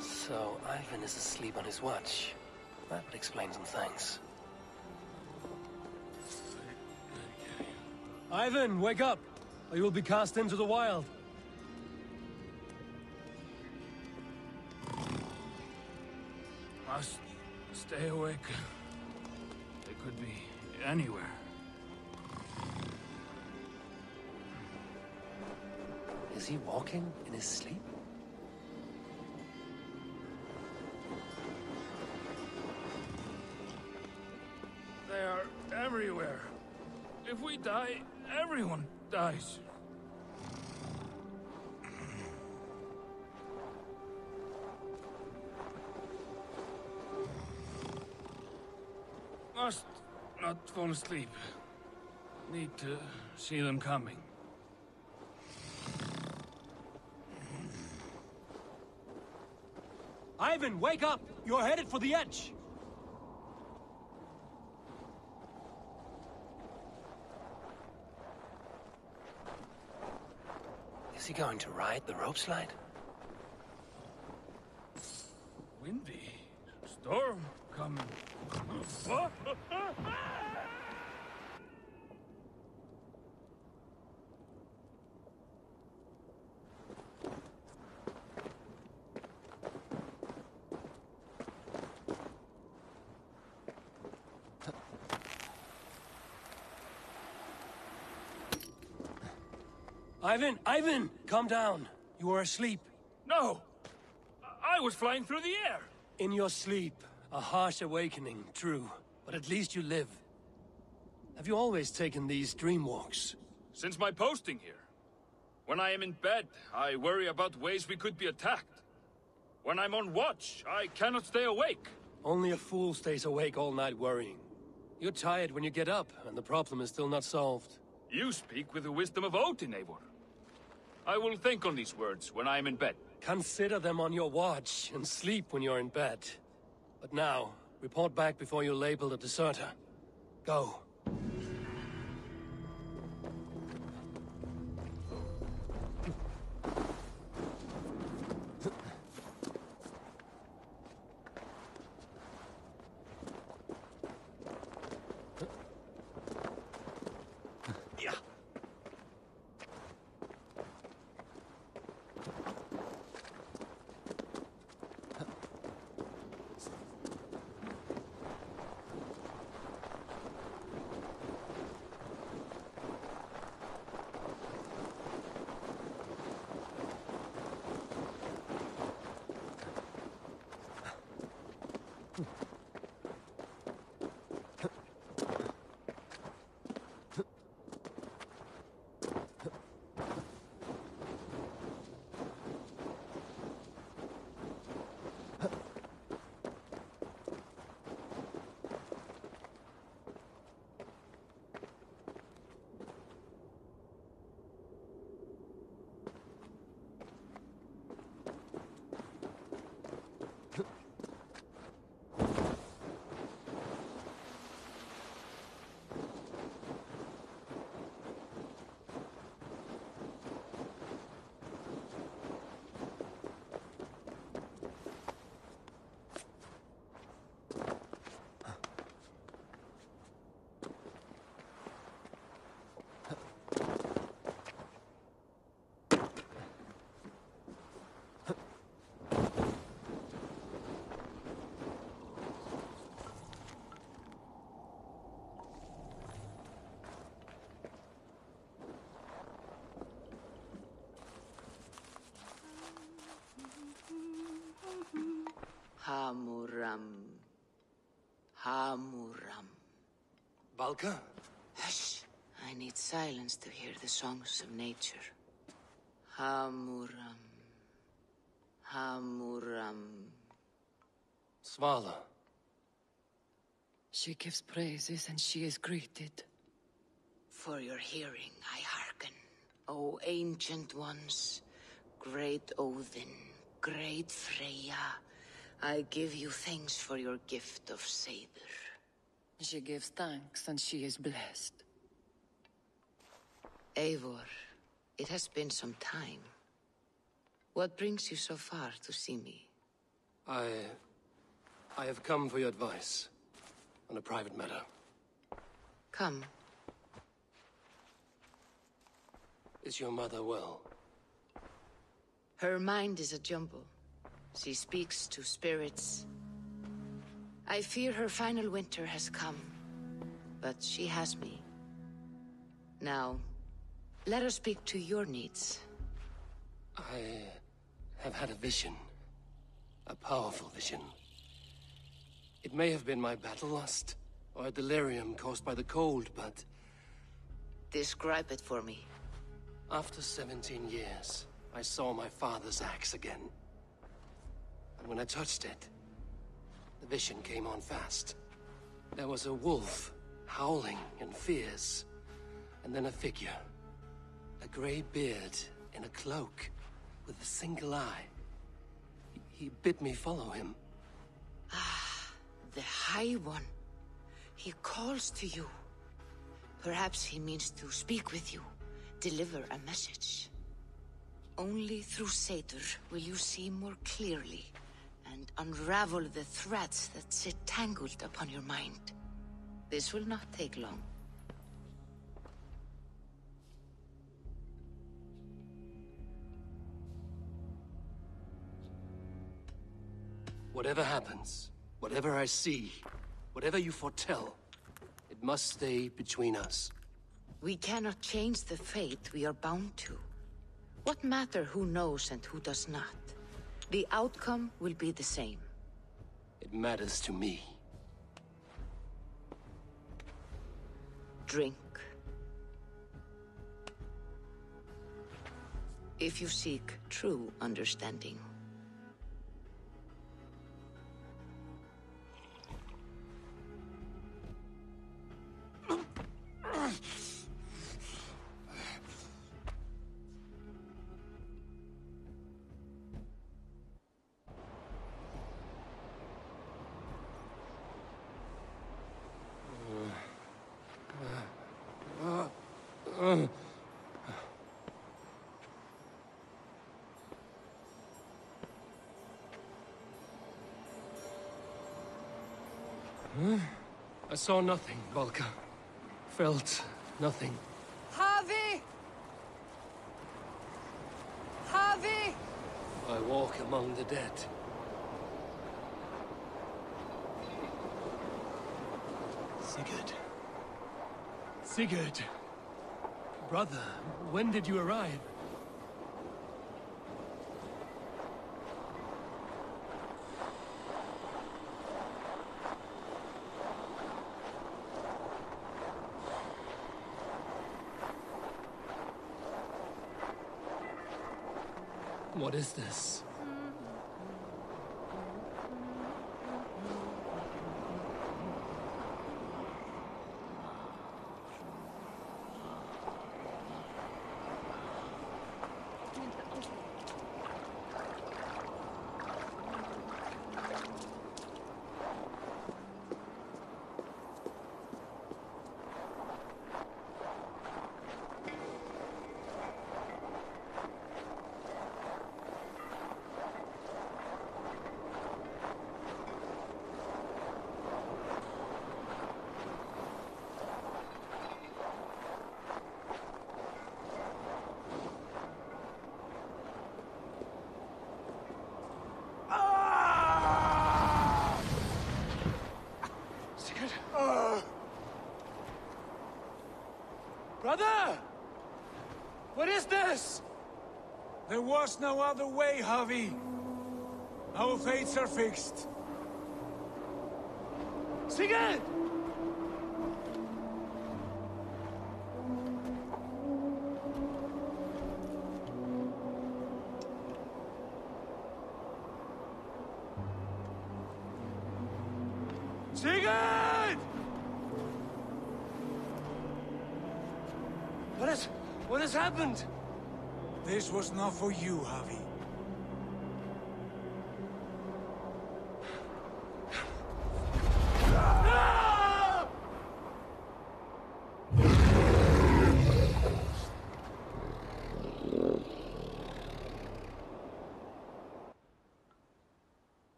So, Ivan is asleep on his watch. That would explain some things. Ivan, wake up! Or you will be cast into the wild. Must stay awake. They could be anywhere. Is he walking in his sleep? They are everywhere. If we die, everyone dies. Must not fall asleep. Need to see them coming. Ivan, wake up! You're headed for the edge! Is he going to ride the rope slide? Windy. Storm coming. Ivan! Calm down. You are asleep. No! I was flying through the air! In your sleep. A harsh awakening, true. But at least you live. Have you always taken these dream walks? Since my posting here. When I am in bed, I worry about ways we could be attacked. When I'm on watch, I cannot stay awake. Only a fool stays awake all night worrying. You're tired when you get up, and the problem is still not solved. You speak with the wisdom of Odin, Eivor. I will think on these words when I am in bed. Consider them on your watch, and sleep when you're in bed. But now, report back before you're labeled a deserter. Go. Valka? Hush. I need silence to hear the songs of nature. Hamuram. Hamuram. Svala. She gives praises and she is greeted. For your hearing, I hearken. O ancient ones, great Odin, great Freya, I give you thanks for your gift of Seder. She gives thanks and she is blessed. Eivor, it has been some time. What brings you so far to see me? I have come for your advice on a private matter. Come. Is your mother well? Her mind is a jumble. She speaks to spirits. I fear her final winter has come, but she has me. Now, let us speak to your needs. I have had a vision. A powerful vision. It may have been my battle lust, or a delirium caused by the cold, but... Describe it for me. After 17 years, I saw my father's axe again. And when I touched it, the vision came on fast. There was a wolf, howling and fierce, and then a figure. A grey beard in a cloak, with a single eye. He bid me follow him. Ah, the High One. He calls to you. Perhaps he means to speak with you, deliver a message. Only through Seder will you see more clearly and unravel the threads that sit tangled upon your mind. This will not take long. Whatever happens, whatever I see, whatever you foretell, it must stay between us. We cannot change the fate we are bound to. What matter who knows and who does not? The outcome will be the same. It matters to me. Drink. If you seek true understanding. I saw nothing, Valka. Felt nothing. Javi! Javi! I walk among the dead. Sigurd. Sigurd! Brother, when did you arrive? What is this? Brother! What is this? There was no other way, Javi. Our fates are fixed. Sigurd! Sigurd! What has happened? This was not for you, Javi.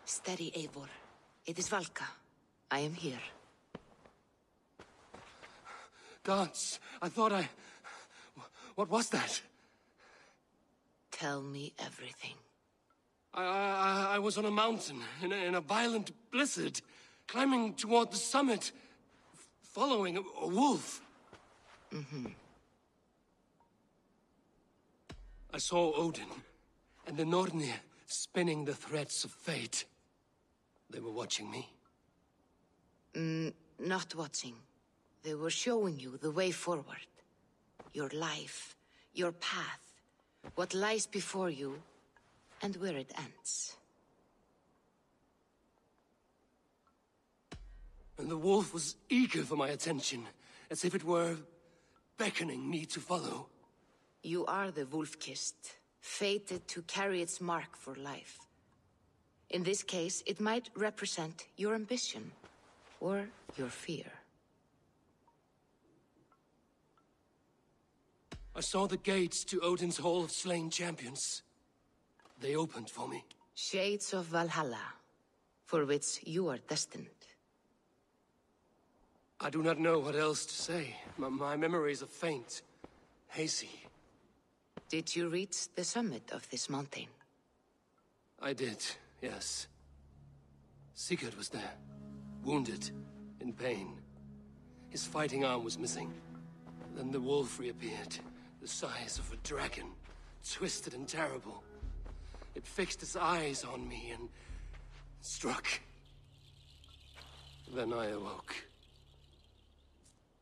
Steady, Eivor. It is Valka. I am here. Gods, I thought I... What was that? Tell me everything. I was on a mountain, in a violent blizzard, climbing toward the summit, following a wolf. Mm-hmm. I saw Odin, and the Nornir spinning the threads of fate. They were watching me. Not watching. They were showing you the way forward. Your life, your path, what lies before you, and where it ends. And the wolf was eager for my attention, as if it were beckoning me to follow. You are the wolf-kissed, fated to carry its mark for life. In this case, it might represent your ambition, or your fear. I saw the gates to Odin's Hall of Slain Champions. They opened for me. Shades of Valhalla, for which you are destined. I do not know what else to say. My memories are faint, hazy. Did you reach the summit of this mountain? I did, yes. Sigurd was there, wounded, in pain. His fighting arm was missing. Then the wolf reappeared, the size of a dragon, twisted and terrible. It fixed its eyes on me and struck. Then I awoke.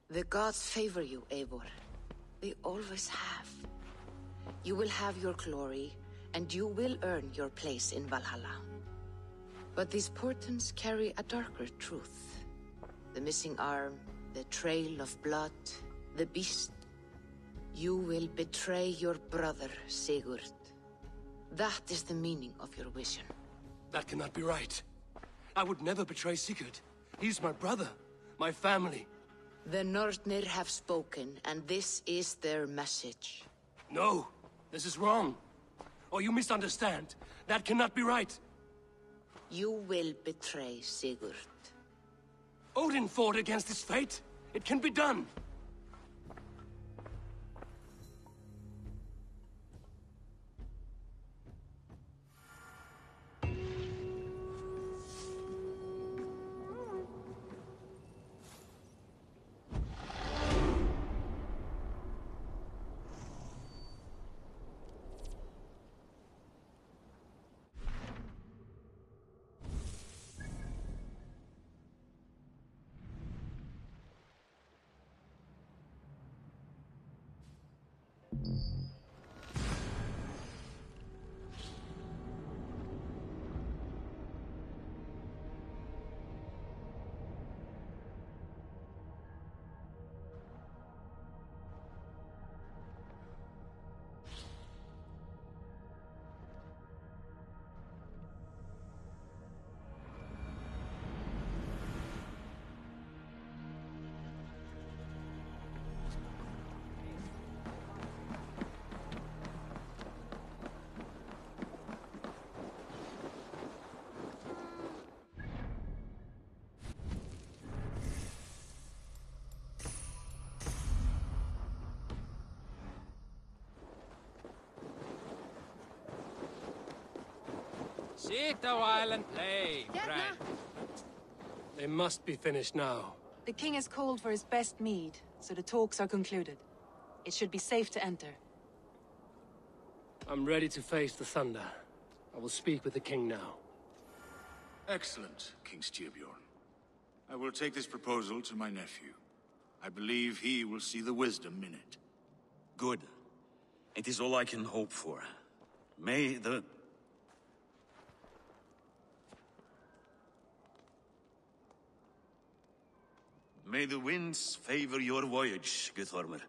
The gods favor you, Eivor. They always have. You will have your glory, and you will earn your place in Valhalla. But these portents carry a darker truth. The missing arm, the trail of blood, the beast. You will betray your brother, Sigurd. That is the meaning of your vision. That cannot be right. I would never betray Sigurd. He's my brother, my family. The Nornir have spoken, and this is their message. No, this is wrong. Or you misunderstand. That cannot be right. You will betray Sigurd. Odin fought against his fate. It can be done. Sit a while and play, friend. They must be finished now. The king has called for his best mead, so the talks are concluded. It should be safe to enter. I'm ready to face the thunder. I will speak with the king now. Excellent, King Styrbjorn. I will take this proposal to my nephew. I believe he will see the wisdom in it. Good. It is all I can hope for. May the... May the winds favor your voyage, Guthormer.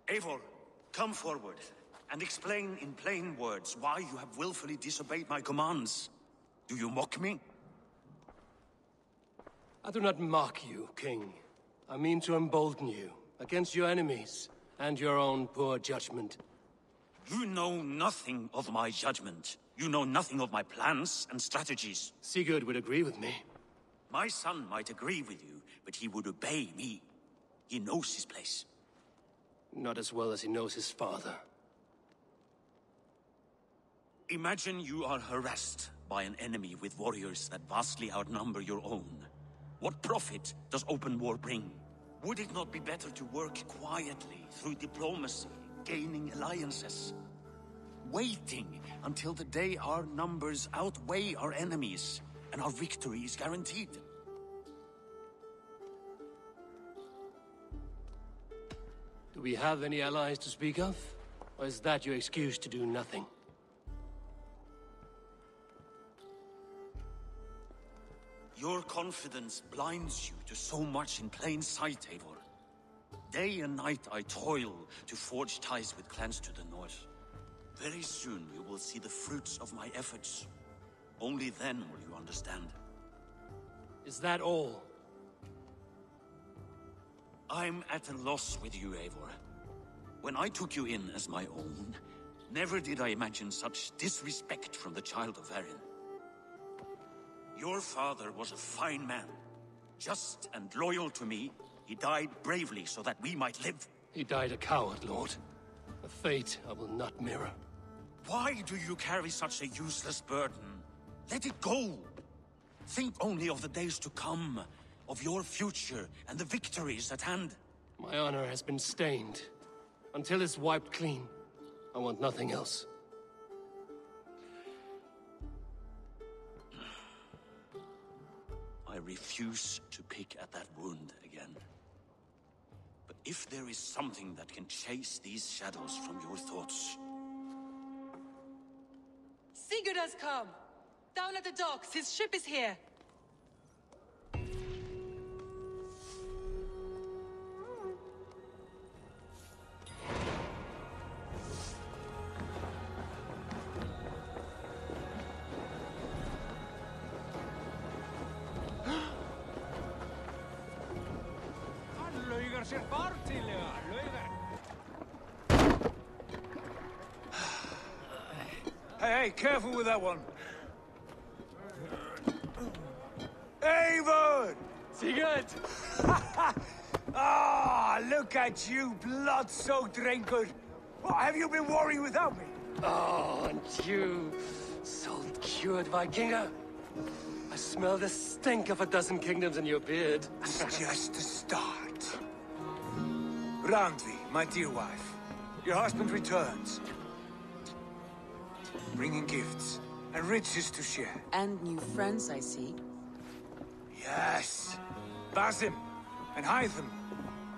Eivor, come forward, and explain in plain words why you have willfully disobeyed my commands. Do you mock me? I do not mock you, King. I mean to embolden you against your enemies and your own poor judgment. You know nothing of my judgment. You know nothing of my plans and strategies. Sigurd would agree with me. My son might agree with you, but he would obey me. He knows his place. Not as well as he knows his father. Imagine you are harassed by an enemy with warriors that vastly outnumber your own. What profit does open war bring? Would it not be better to work quietly through diplomacy, gaining alliances? Waiting until the day our numbers outweigh our enemies and our victory is guaranteed. Do we have any allies to speak of? Or is that your excuse to do nothing? Your confidence blinds you to so much in plain sight, Eivor. Day and night I toil to forge ties with clans to the north. Very soon you will see the fruits of my efforts. Only then will you understand. Is that all? I'm at a loss with you, Eivor. When I took you in as my own, never did I imagine such disrespect from the child of Varin. Your father was a fine man. Just and loyal to me, he died bravely so that we might live. He died a coward, Lord. A fate I will not mirror. Why do you carry such a useless burden? Let it go! Think only of the days to come, of your future and the victories at hand. My honor has been stained. Until it's wiped clean, I want nothing else. I refuse to pick at that wound again. But if there is something that can chase these shadows from your thoughts... Sigurd has come! Down at the docks, his ship is here! Hey, careful with that one. Eivor! Sigurd! Ah, look at you, blood-soaked raincoat. What, have you been warring without me? Oh, and you, salt-cured Vikinger. I smell the stink of a dozen kingdoms in your beard. It's just the start. Randvi, my dear wife, your husband returns. Bringing gifts and riches to share. And new friends, I see. Yes. Basim and Hytham.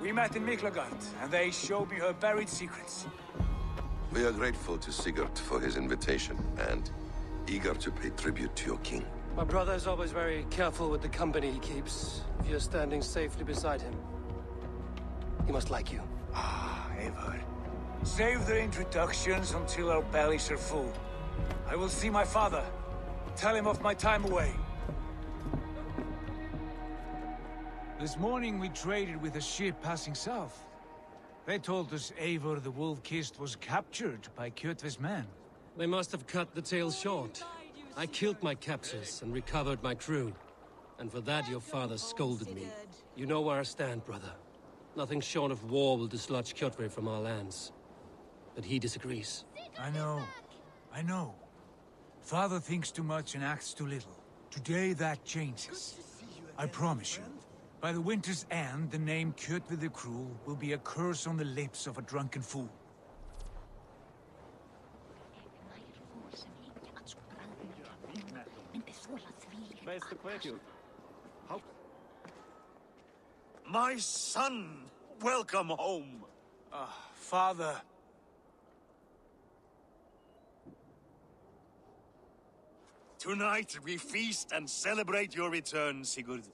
We met in Miklagard, and they showed me her buried secrets. We are grateful to Sigurd for his invitation, and eager to pay tribute to your king. My brother is always very careful with the company he keeps. If you're standing safely beside him, he must like you. Ah, Eivor. Save the introductions until our bellies are full. I will see my father. Tell him of my time away. This morning we traded with a ship passing south. They told us Eivor the Wolf-Kissed was captured by Kjotve's men. They must have cut the tale short. I killed my captors and recovered my crew. And for that your father scolded me. You know where I stand, brother. Nothing short of war will dislodge Kjotve from our lands. But he disagrees. I know. Father thinks too much and acts too little. Today that changes. I promise you. By the winter's end, the name Kjotve the Cruel will be a curse on the lips of a drunken fool. My son! Welcome home! Father. Tonight we feast and celebrate your return, Sigurd.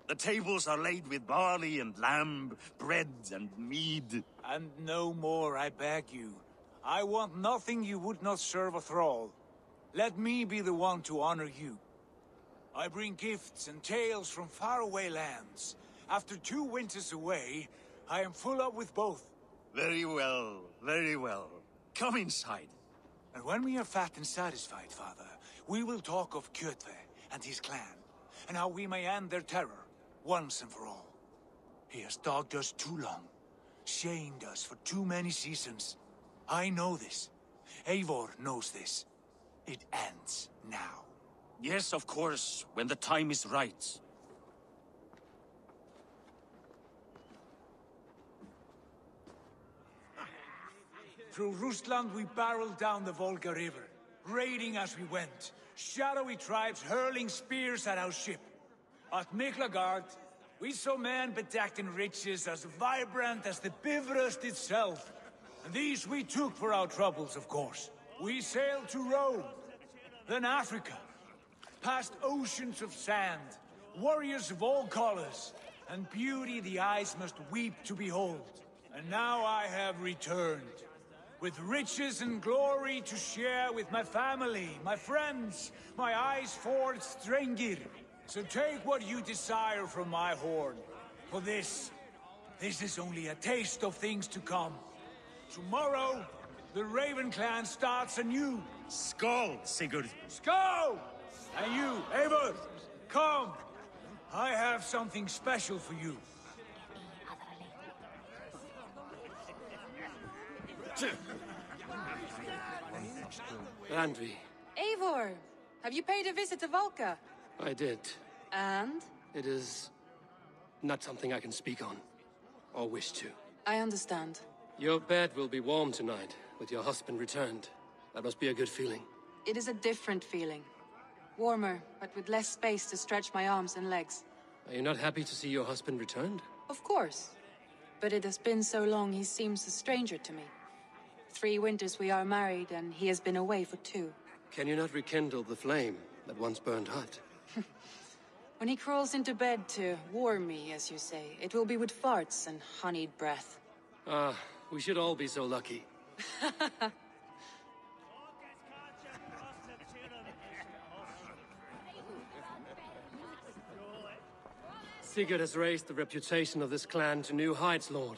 The tables are laid with barley and lamb, bread and mead. And no more, I beg you. I want nothing you would not serve a thrall. Let me be the one to honor you. I bring gifts and tales from faraway lands. After 2 winters away, I am full up with both. Very well, very well. Come inside. And when we are fat and satisfied, Father, we will talk of Kjotve and his clan, and how we may end their terror, once and for all. He has dogged us too long, shamed us for too many seasons. I know this. Eivor knows this. It ends now. Yes, of course, when the time is right. Through Rusland we barreled down the Volga River, raiding as we went, shadowy tribes hurling spears at our ship. At Miklagard, we saw men bedecked in riches as vibrant as the Bifrost itself. And these we took for our troubles, of course. We sailed to Rome, then Africa, past oceans of sand, warriors of all colors, and beauty the eyes must weep to behold. And now I have returned, with riches and glory to share with my family, my friends, my eyes-forged Strengir. So take what you desire from my horn. For this is only a taste of things to come. Tomorrow, the Raven clan starts anew. Skål, Sigurd. Skål! And you, Eivor, come. I have something special for you. Randvi, Eivor, have you paid a visit to Valka? I did. And? It is not something I can speak on, or wish to. I understand. Your bed will be warm tonight, with your husband returned. That must be a good feeling. It is a different feeling. Warmer, but with less space to stretch my arms and legs. Are you not happy to see your husband returned? Of course. But it has been so long he seems a stranger to me. 3 winters we are married, and he has been away for 2. Can you not rekindle the flame that once burned hot? When he crawls into bed to warm me, as you say, it will be with farts and honeyed breath. Ah, we should all be so lucky. Sigurd has raised the reputation of this clan to new heights, Lord.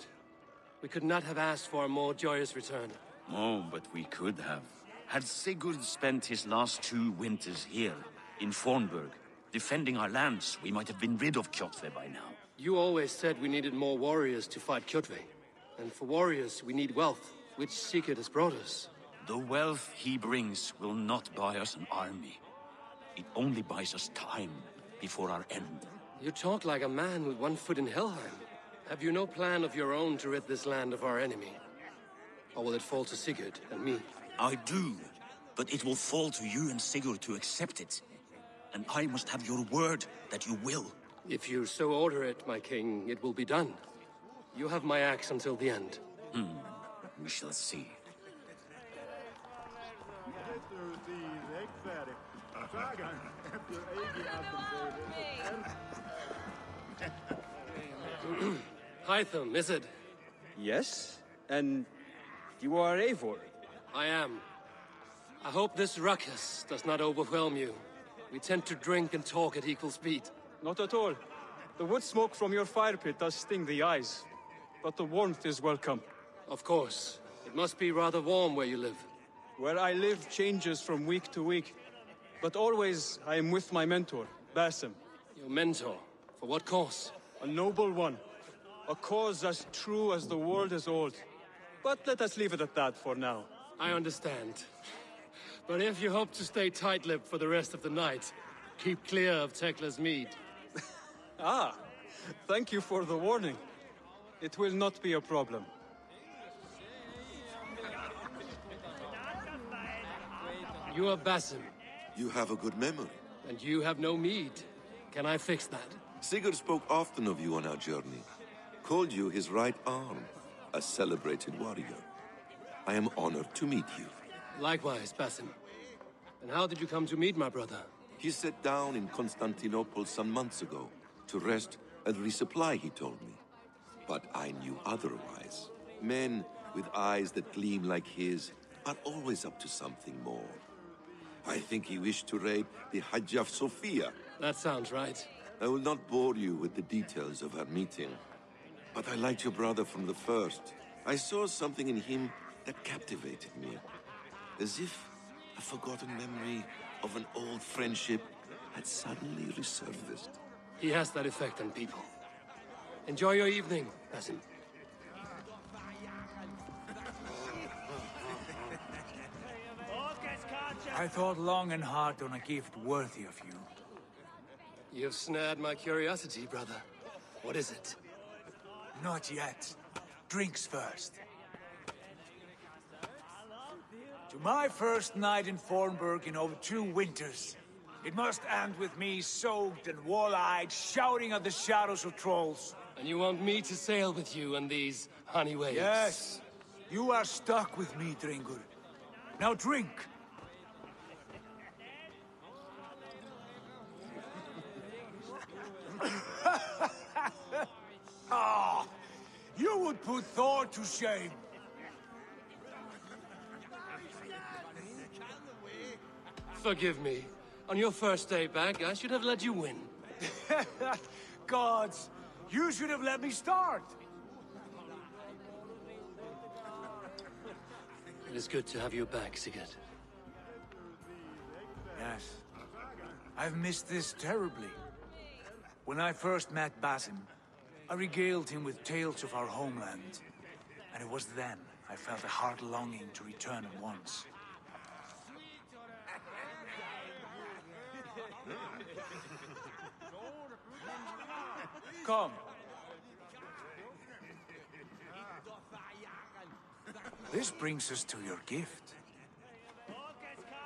We could not have asked for a more joyous return. Oh, but we could have. Had Sigurd spent his last 2 winters here, in Fornburg, defending our lands, we might have been rid of Kjotve by now. You always said we needed more warriors to fight Kjotve. And for warriors, we need wealth, which Sigurd has brought us. The wealth he brings will not buy us an army. It only buys us time before our end. You talk like a man with 1 foot in Helheim. Have you no plan of your own to rid this land of our enemy? Or will it fall to Sigurd and me? I do, but it will fall to you and Sigurd to accept it. And I must have your word that you will. If you so order it, my king, it will be done. You have my axe until the end. We shall see. Hytham, is it? Yes? And you are Eivor? I am. I hope this ruckus does not overwhelm you. We tend to drink and talk at equal speed. Not at all. The wood smoke from your fire pit does sting the eyes. But the warmth is welcome. Of course. It must be rather warm where you live. Where I live changes from week to week. But always I am with my mentor, Basim. Your mentor? For what cause? A noble one. A cause as true as the world is old. But let us leave it at that for now. I understand. But if you hope to stay tight-lipped for the rest of the night, keep clear of Tekla's mead. Ah, thank you for the warning. It will not be a problem. You are Basim. You have a good memory. And you have no mead. Can I fix that? Sigurd spoke often of you on our journey, called you his right arm, a celebrated warrior. I am honored to meet you. Likewise, Basim. And how did you come to meet my brother? He sat down in Constantinople some months ago to rest and resupply, he told me. But I knew otherwise. Men with eyes that gleam like his are always up to something more. I think he wished to raid the Hajj of Sophia. That sounds right. I will not bore you with the details of our meeting. But I liked your brother from the first. I saw something in him that captivated me. As if a forgotten memory of an old friendship had suddenly resurfaced. He has that effect on people. Enjoy your evening, Basim. I thought long and hard on a gift worthy of you. You've snared my curiosity, brother. What is it? Not yet. Drinks first. To my first night in Fornburg in over 2 winters. It must end with me soaked and wall-eyed, shouting at the shadows of trolls. And you want me to sail with you on these honey waves? Yes. You are stuck with me, Dringur. Now drink. Ah, you would put Thor to shame. Forgive me. On your first day back, I should have let you win. Gods, you should have let me start. It is good to have you back, Sigurd. Yes. I've missed this terribly. When I first met Basim, I regaled him with tales of our homeland. And it was then I felt a heart longing to return at once. Come. This brings us to your gift.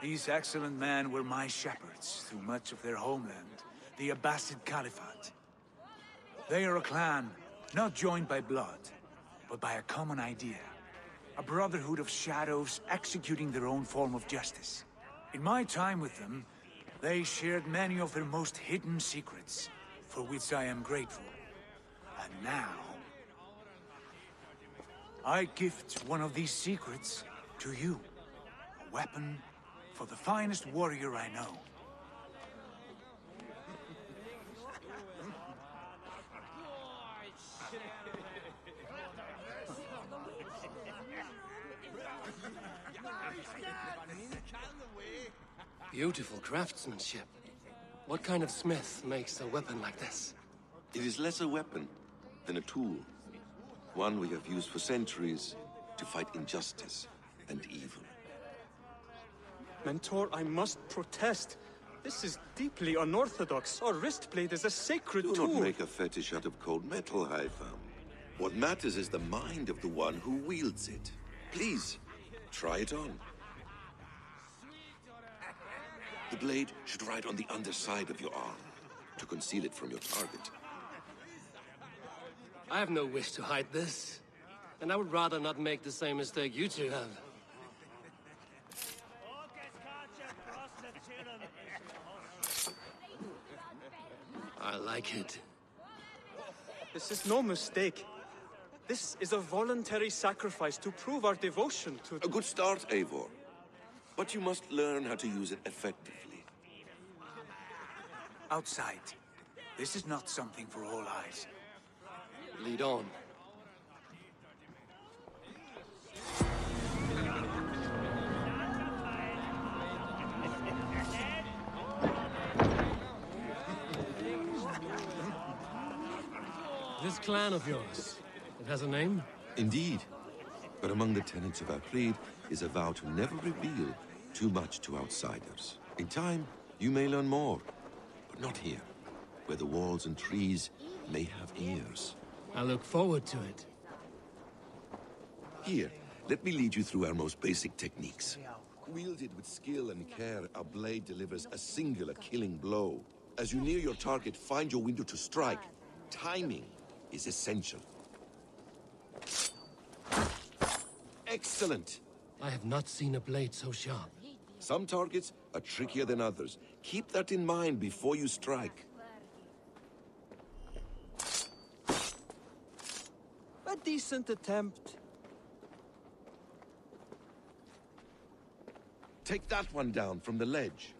These excellent men were my shepherds through much of their homeland, the Abbasid Caliphate. They are a clan, not joined by blood, but by a common idea. A brotherhood of shadows executing their own form of justice. In my time with them, they shared many of their most hidden secrets, for which I am grateful. And now, I gift one of these secrets to you. A weapon for the finest warrior I know. Beautiful craftsmanship. What kind of smith makes a weapon like this? It is less a weapon than a tool. One we have used for centuries to fight injustice and evil. Mentor, I must protest. This is deeply unorthodox. Our wrist blade is a sacred tool. Do not make a fetish out of cold metal, Haitham. What matters is the mind of the one who wields it. Please, try it on. The blade should ride on the underside of your arm, to conceal it from your target. I have no wish to hide this. And I would rather not make the same mistake you two have. I like it. This is no mistake. This is a voluntary sacrifice to prove our devotion to... A good start, Eivor. But you must learn how to use it effectively. Outside. This is not something for all eyes. Lead on. This clan of yours, it has a name? Indeed. But among the tenets of our creed is a vow to never reveal too much to outsiders. In time, you may learn more, but not here, where the walls and trees may have ears. I look forward to it. Here, let me lead you through our most basic techniques. Wielded with skill and care, our blade delivers a singular killing blow. As you near your target, find your window to strike. Timing is essential. Excellent! I have not seen a blade so sharp. Some targets are trickier than others. Keep that in mind before you strike. A decent attempt. Take that one down from the ledge.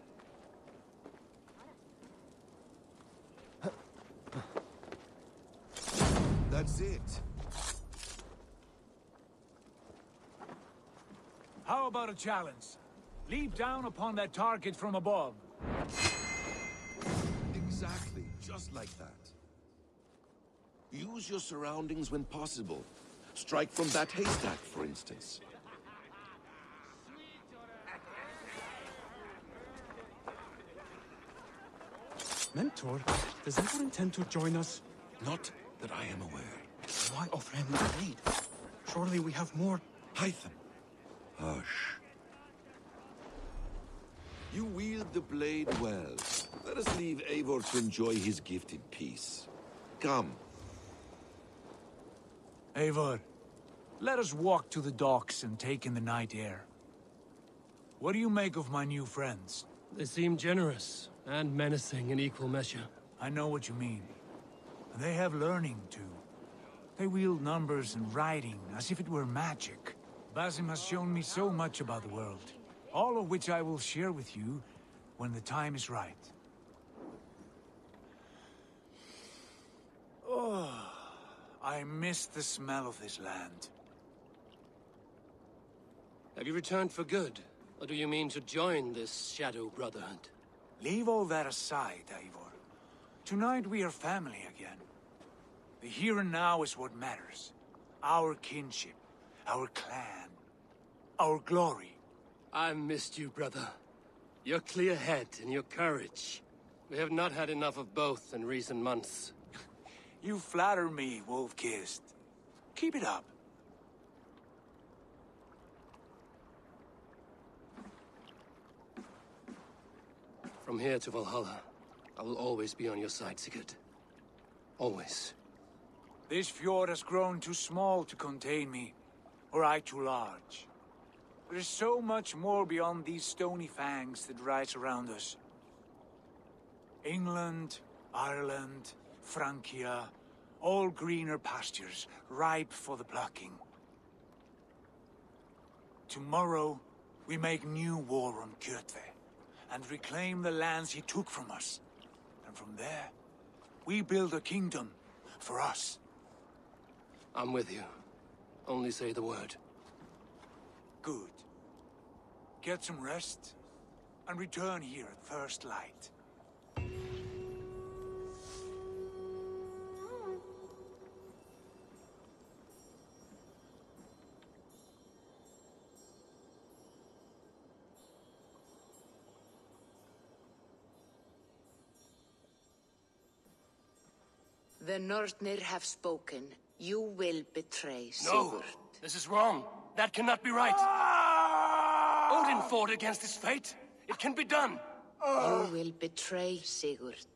That's it. How about a challenge? Leap down upon that target from above. Exactly, just like that. Use your surroundings when possible. Strike from that haystack, for instance. Mentor, does Eivor intend to join us? Not that I am aware. Why offer him the blade? Surely we have more... Hytham. Hush. You wield the blade well. Let us leave Eivor to enjoy his gift in peace. Come. Eivor, let us walk to the docks and take in the night air. What do you make of my new friends? They seem generous and menacing in equal measure. I know what you mean. They have learning, too. They wield numbers and writing as if it were magic. Basim has shown me so much about the world, all of which I will share with you when the time is right. Oh, I miss the smell of this land. Have you returned for good? Or do you mean to join this Shadow Brotherhood? Leave all that aside, Eivor. Tonight we are family again. The here and now is what matters. Our kinship, our clan, our glory. I've missed you, brother. Your clear head and your courage. We have not had enough of both in recent months. You flatter me, Wolf-Kissed. Keep it up. From here to Valhalla, I will always be on your side, Sigurd. Always. This fjord has grown too small to contain me, or I too large. There is so much more beyond these stony fangs that rise around us. England, Ireland, Francia, all greener pastures, ripe for the plucking. Tomorrow, we make new war on Kjotve, and reclaim the lands he took from us. And from there, we build a kingdom for us. I'm with you. Only say the word. Good. Get some rest, and return here at first light. The Northnir have spoken. You will betray Sigurd. No! This is wrong. That cannot be right. Odin fought against his fate. It can be done. You will betray Sigurd.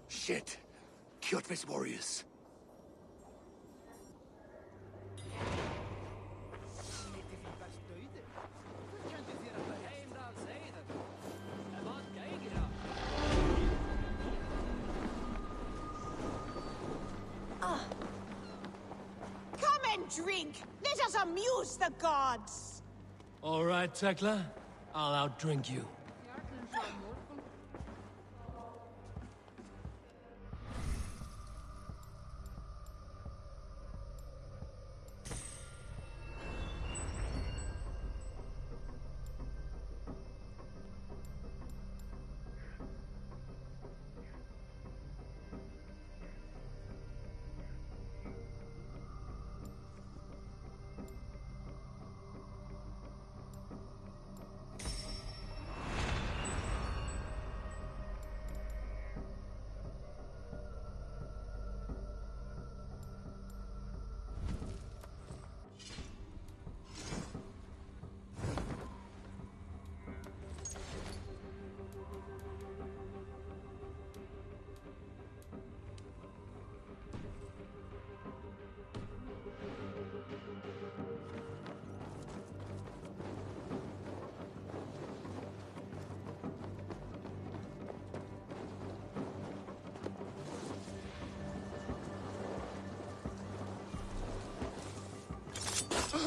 Shit. Kjotve's warriors. Drink! Let us amuse the gods! All right, Tekla. I'll outdrink you.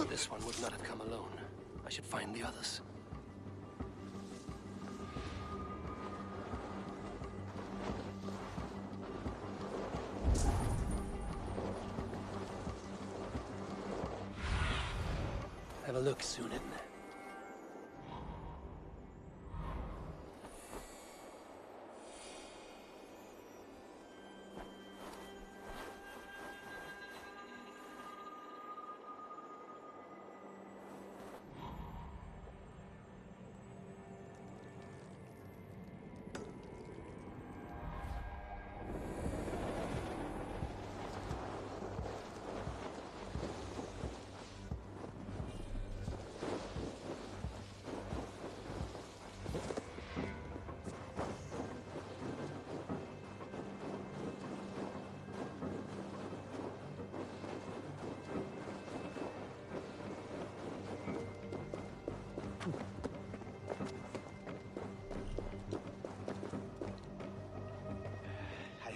This one would not have come alone. I should find the others. Have a look, Sunan.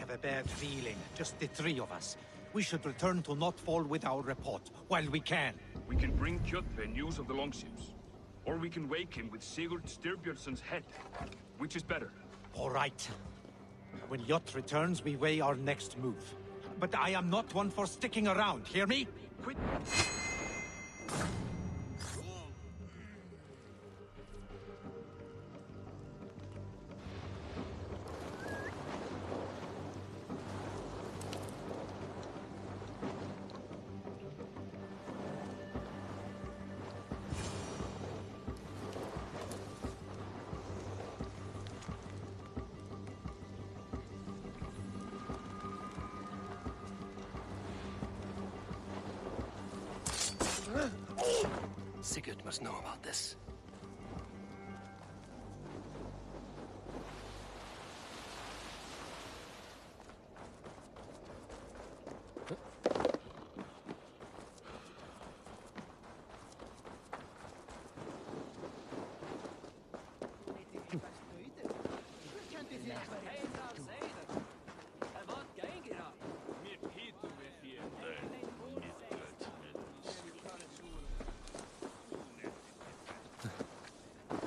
A bad feeling. Just the three of us. We should return to Notfall with our report, while we can. We can bring Kjotve news of the longships. Or we can wake him with Sigurd Styrbjörnsson's head. Which is better? All right. When Jot returns, we weigh our next move. But I am not one for sticking around, hear me? Quit. Sigurd must know about this.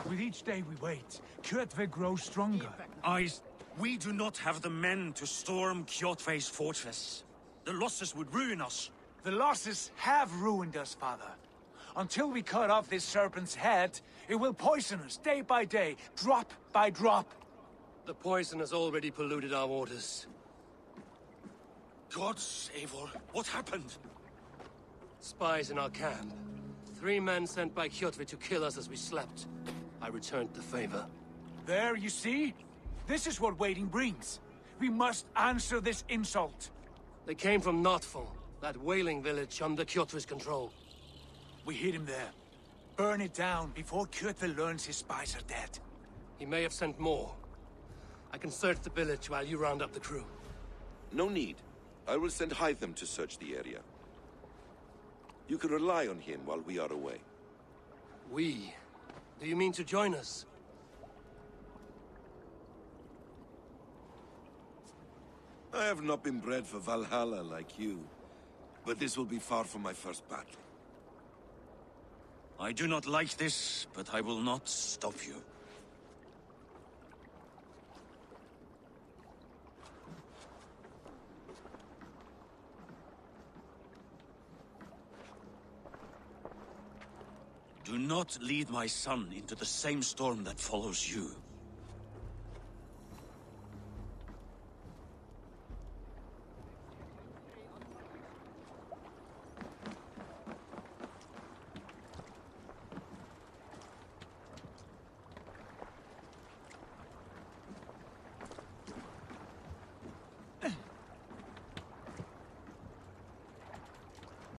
With each day we wait, Kjotve grows stronger. We do not have the men to storm Kjotve's fortress. The losses would ruin us. The losses have ruined us, father. Until we cut off this serpent's head, it will poison us day by day, drop by drop. The poison has already polluted our waters. Gods, Eivor, what happened? Spies in our camp. 3 men sent by Kjotve to kill us as we slept. I returned the favor. There, you see? This is what waiting brings. We must answer this insult. They came from Notfall, that whaling village under Kjotve's control. We hid him there. Burn it down before Kjotve learns his spies are dead. He may have sent more. I can search the village while you round up the crew. No need. I will send Hytham to search the area. You can rely on him while we are away. We? Do you mean to join us? I have not been bred for Valhalla like you, but this will be far from my first battle. I do not like this, but I will not stop you. Do not lead my son into the same storm that follows you.